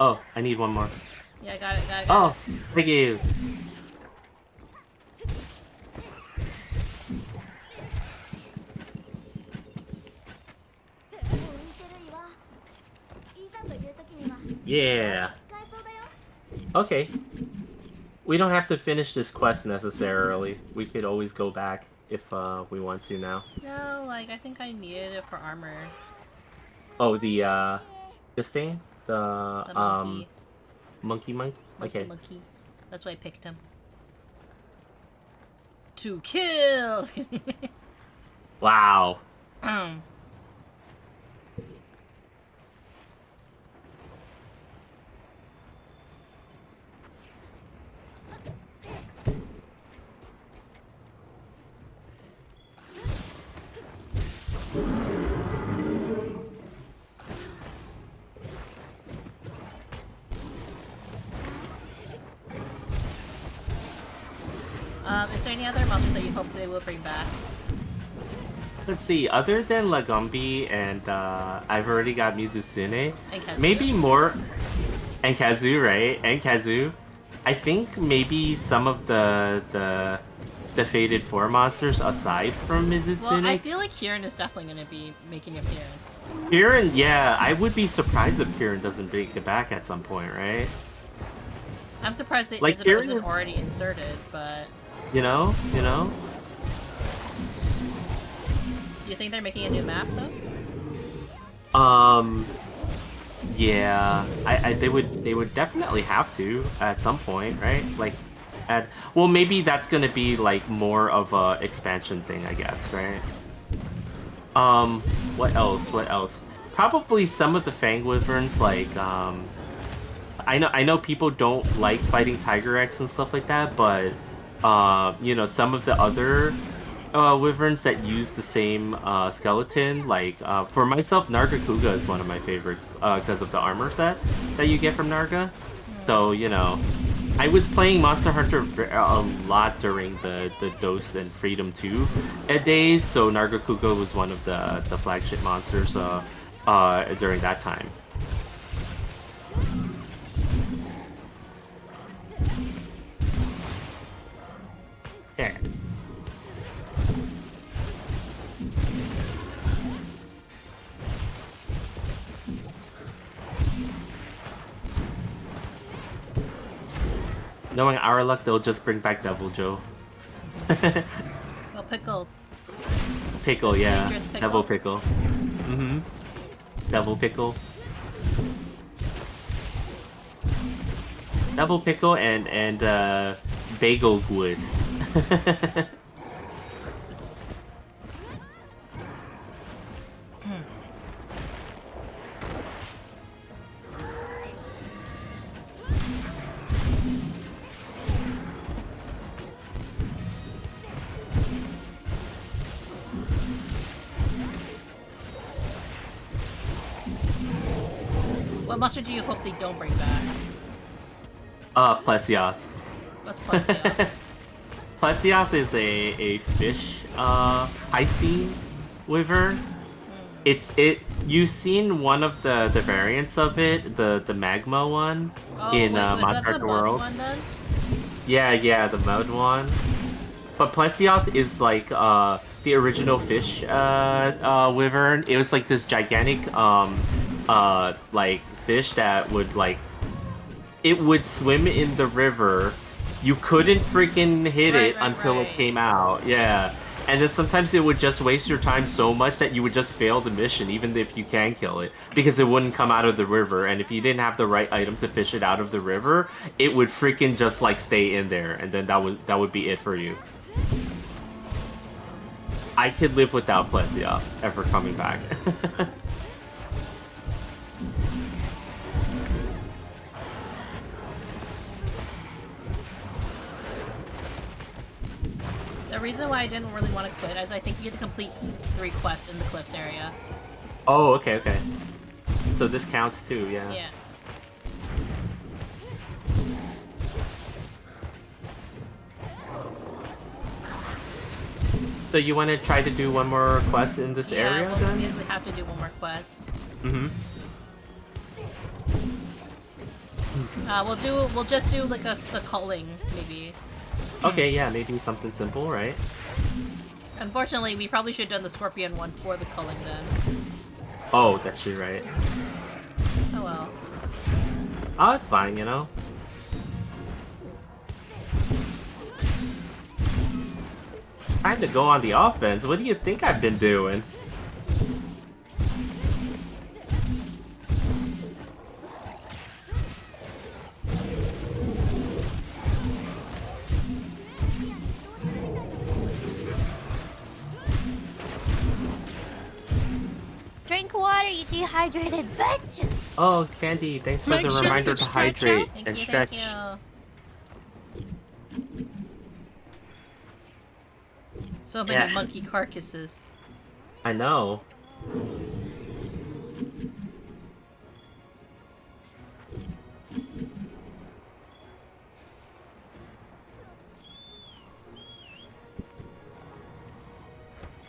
Oh, I need one more. Yeah, got it. Oh, thank you. Yeah. Okay. We don't have to finish this quest necessarily. We could always go back if we want to now. No, like, I think I needed it for armor. Oh, this thing? The monkey. Monkey? Okay. Monkey. That's why I picked him. 2 kills! Wow. Is there any other monsters that you hope they will bring back? Let's see, other than Lagombi and I've already got Mizusune, And Kazu. maybe more, and Kazu, right? And Kazu. I think maybe some of the Fated 4 monsters aside from Mizusune. Well, I feel like Kieran is definitely going to be making an appearance. Kieran, yeah, I would be surprised if Kieran doesn't make it back at some point, right? I'm surprised that Like, Isabel Kieran isn't already inserted, but... You know? Do you think they're making a new map, though? Yeah, they would definitely have to at some point, right? Like, well, maybe that's gonna be like more of a expansion thing, I guess, right? What else? Probably some of the Fang Wyverns, like, I know people don't like fighting Tiger X and stuff like that, but, you know, some of the other wyverns that use the same skeleton, like, for myself, Nargacuga is one of my favorites, because of the armor set that you get from Narga. So, you know, I was playing Monster Hunter a lot during the Dose and Freedom 2 days, so Nargacuga was one of the flagship monsters during that time. Yeah. Knowing our luck, they'll just bring back Devil Joe. Well, Pickle. Pickle, yeah. Dangerous Pickle. Devil Pickle. Mm-hmm. Devil Pickle. Devil Pickle and Bagel Guis. What monster do you hope they don't bring back? Plesioth. What's Plesioth? Plesioth is a fish Piscean wyvern. You've seen one of the variants of it, the magma one in Monster Hunter World. One, then? Yeah, the mud one. But Plesioth is like the original fish wyvern. It was like this gigantic like fish that would like it would swim in the river. You couldn't freaking hit it until it came out. Yeah. And then sometimes it would just waste your time so much that you would just fail the mission, even if you can kill it, because it wouldn't come out of the river. And if you didn't have the right item to fish it out of the river, it would freaking just like stay in there, and then that would be it for you. I could live without Plesioth ever coming back. The reason why I didn't really want to quit is I think you get to complete 3 quests in the Cliffs area. Oh, okay. So this counts too, yeah. Yeah. So you want to try to do one more quest in this area, well, then? we have to do one more quest. Mm-hmm. We'll just do like a culling, maybe. Okay, yeah, maybe something simple, right? Unfortunately, we probably should have done the scorpion one for the culling then. Oh, that's true, right? Oh well. Oh, it's fine, you know? Time to go on the offense. What do you think I've been doing? Drink water, you dehydrated bitch! Oh, Candy, thanks for the reminder to hydrate and stretch. Thank you. So many monkey carcasses. I know.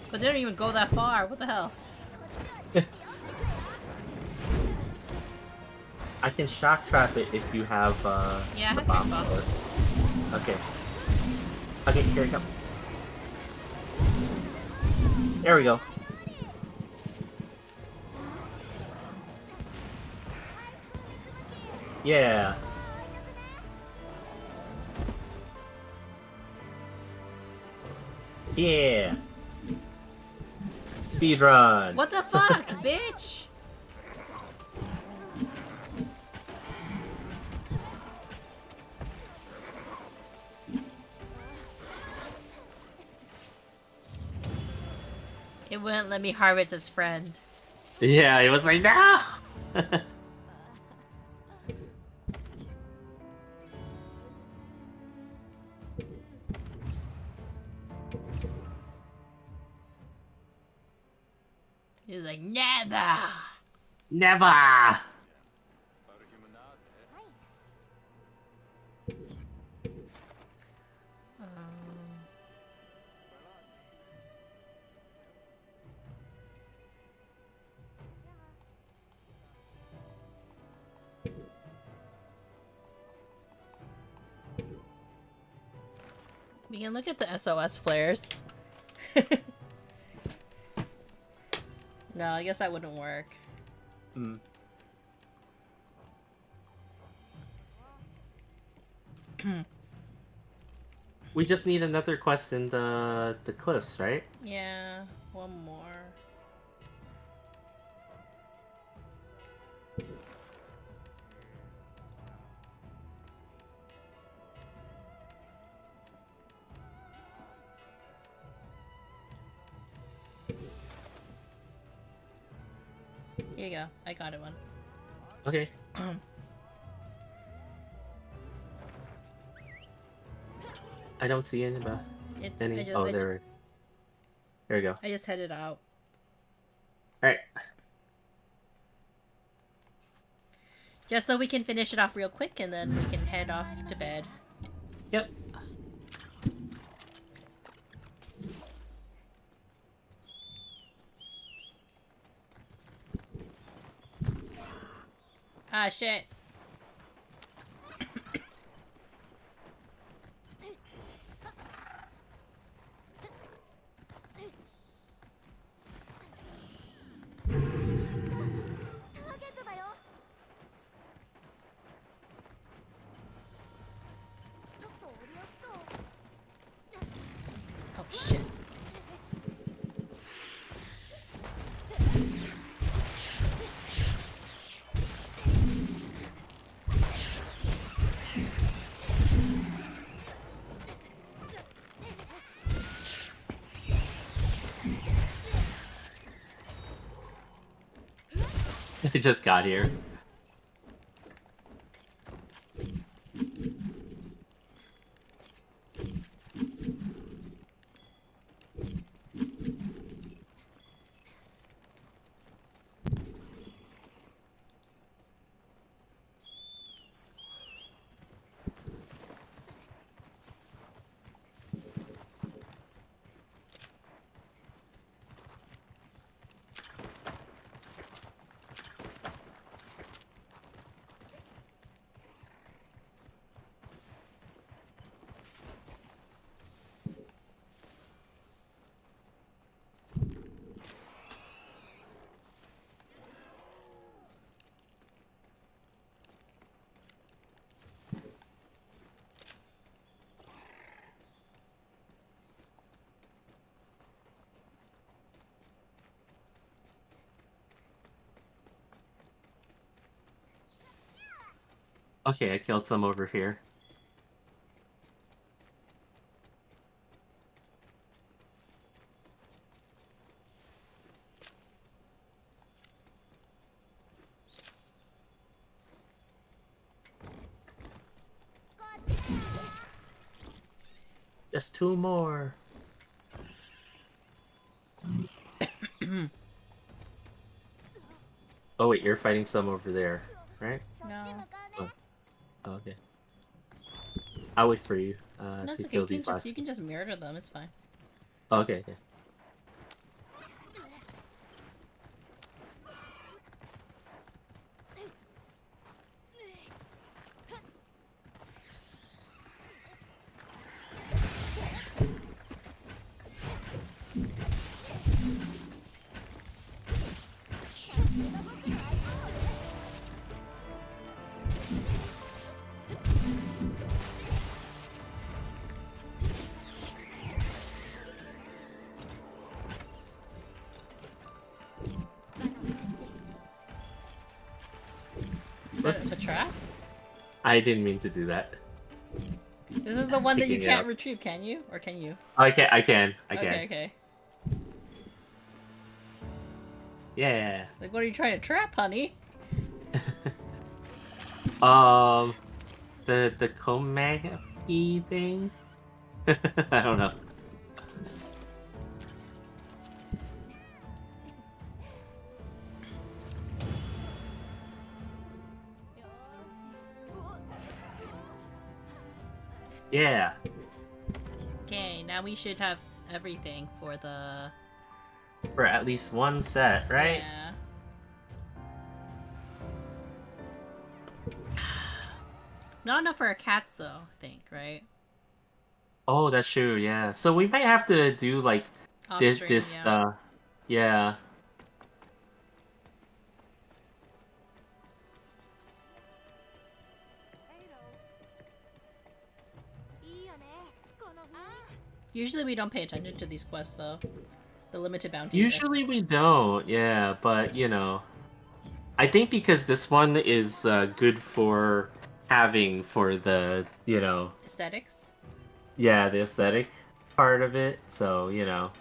But they don't even go that far. What the hell? I can shock trap it if you have Yeah, I the have bomb. bomb. Okay. Okay, here we go. There we go. Yeah. Yeah. Speed run. What the fuck, bitch? It wouldn't let me harvest its friend. Yeah, it was like, no! He was like, never! Never! We can look at the SOS flares. No, I guess that wouldn't work. Hmm. We just need another quest in the cliffs, right? Yeah, one more. Here you go. I got it one. Okay. I don't see any, but It's any. There we go. I just headed out. Alright. Just so we can finish it off real quick and then we can head off to bed. Yep. Ah, shit. Oh, shit. I just got here. Okay, I killed some over here. Just 2 more. Oh wait, you're fighting some over there, right? No. Oh, okay. I'll wait for you. No, it's to okay. You kill can these just last. you can just murder them. It's fine. Oh, okay. Okay. Set up a trap. I didn't mean to do that. This is the one that you Picking it can't up. retrieve, can you? Or can you? I can. I can. Okay, okay. Yeah. Like, what are you trying to trap, honey? The Komagi thing. I don't know. Yeah. Okay, now we should have everything for the... For at least one set, right? Yeah. Not enough for our cats, though, I think, right? Oh, that's true. Yeah. So we might have to do like Off this. stream, This. yeah. Yeah. Usually we don't pay attention to these quests, though. The limited bounties. Usually we don't. Yeah, but you know, I think because this one is good for having for the Aesthetics? yeah, the aesthetic part of it. So you know.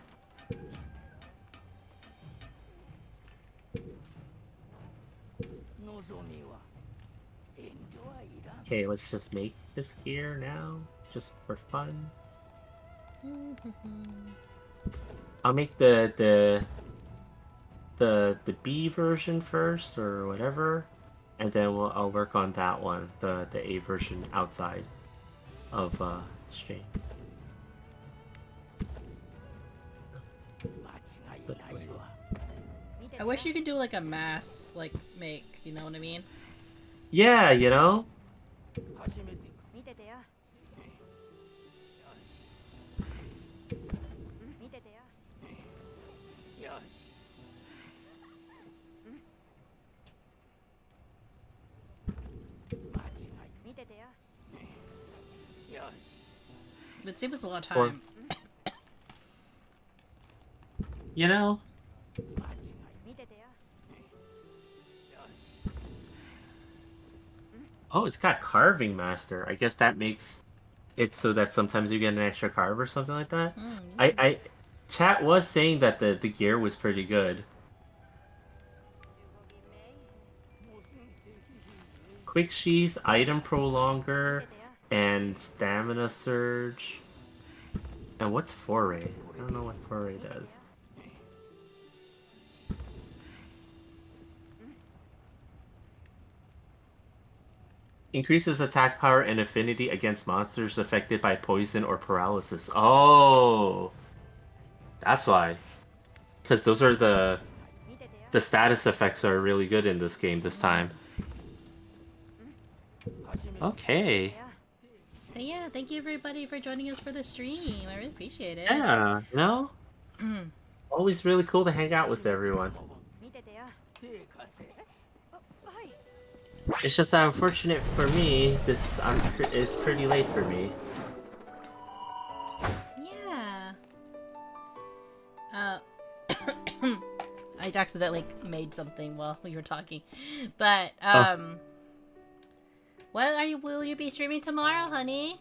Okay, let's just make this gear now, just for fun. I'll make the B version first, or whatever, and then I'll work on that one, the A version outside of stream. I wish you could do like a mass like make, you know what I mean? Yeah, you know. It saves us a lot of time. You know. Oh, it's got carving master. I guess that makes it so that sometimes you get an extra carve or something like that. I chat was saying that the gear was pretty good. Quick sheath, item prolonger, and stamina surge. And what's foray? I don't know what foray does. Increases attack power and affinity against monsters affected by poison or paralysis. Oh, that's why. Because those are the status effects are really good in this game this time. Okay. But yeah, thank you everybody for joining us for the stream. I really appreciate it. Yeah, you know? Always really cool to hang out with everyone. It's just that unfortunate for me, it's pretty late for me. Yeah. I accidentally made something while we were talking. But, Will you be streaming tomorrow, honey?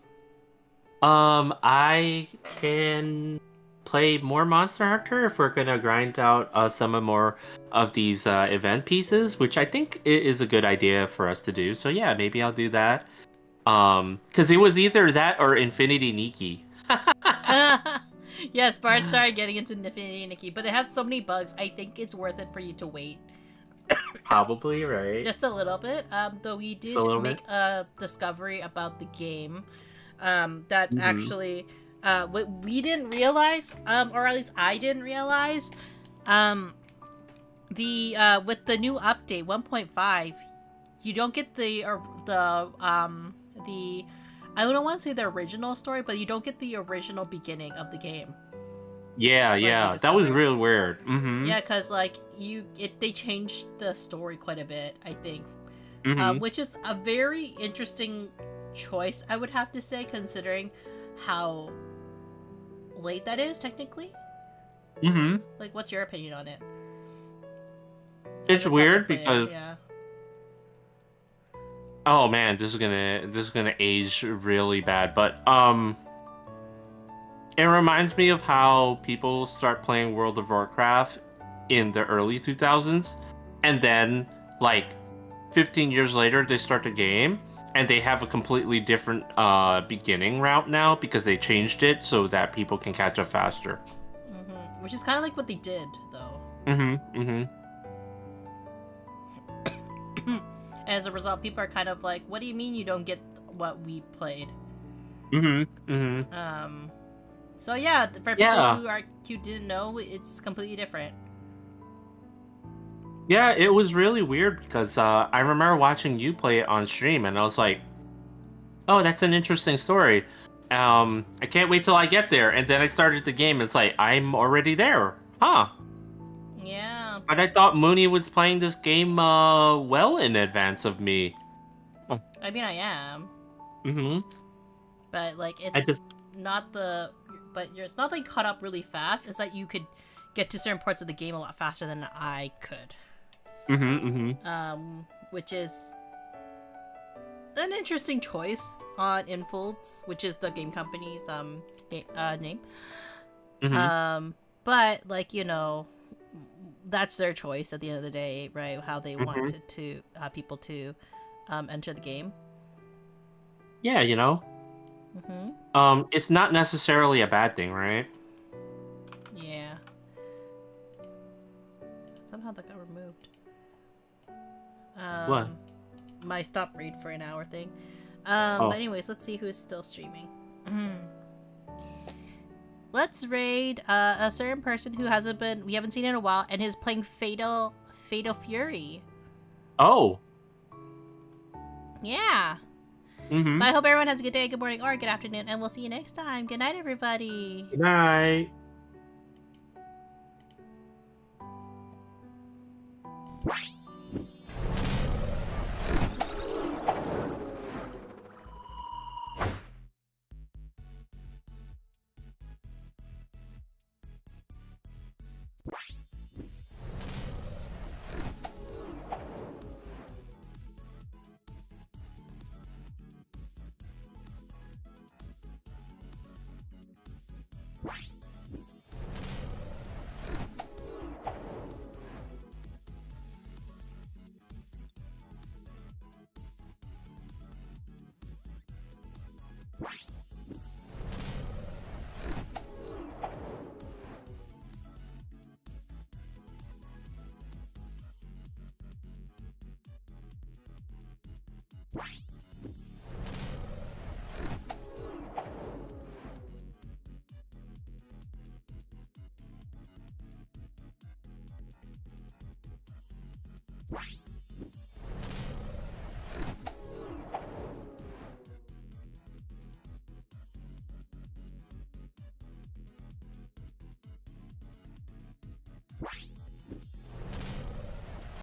I can play more Monster Hunter if we're gonna grind out some more of these event pieces, which I think is a good idea for us to do. So yeah, maybe I'll do that. Because it was either that or Infinity Nikki. Yes, Bart started getting into Infinity Nikki, but it has so many bugs. I think it's worth it for you to wait. Probably, right? Just a little bit. Though we did make a discovery about the game. That actually, what we didn't realize, or at least I didn't realize, with the new update 1.5, you don't get the I don't want to say the original story, but you don't get the original beginning of the game. Yeah, that was real weird. Yeah, because like they changed the story quite a bit, I think, which is a very interesting choice, I would have to say, considering how late that is technically. Like, what's your opinion on it? It's weird because oh man, this is gonna age really bad, but it reminds me of how people start playing World of Warcraft in the early 2000s, and then like 15 years later they start the game and they have a completely different beginning route now because they changed it so that people can catch up faster. Which is kind of like what they did, though. As a result, people are kind of like, "What do you mean you don't get what we played?" So yeah, for people who didn't know, it's completely different. Yeah, it was really weird because I remember watching you play it on stream, and I was like, "Oh, that's an interesting story. I can't wait till I get there." And then I started the game. It's like I'm already there, huh? Yeah. But I thought Munii was playing this game well in advance of me. Oh. I mean, I am. But like, it's not the. But it's not like caught up really fast. It's that you could get to certain parts of the game a lot faster than I could. Which is an interesting choice on Infolds, which is the game company's name. But like, you know, that's their choice at the end of the day, right? How they wanted to people to enter the game. Yeah, you know. It's not necessarily a bad thing, right? Yeah. Somehow that got removed. What? My stop read for an hour thing. But anyways, let's see who's still streaming. Let's raid a certain person who we haven't seen in a while, and is playing Fatal Fury. Oh. Yeah. But I hope everyone has a good day, good morning, or good afternoon, and we'll see you next time. Good night, everybody. Good night. What?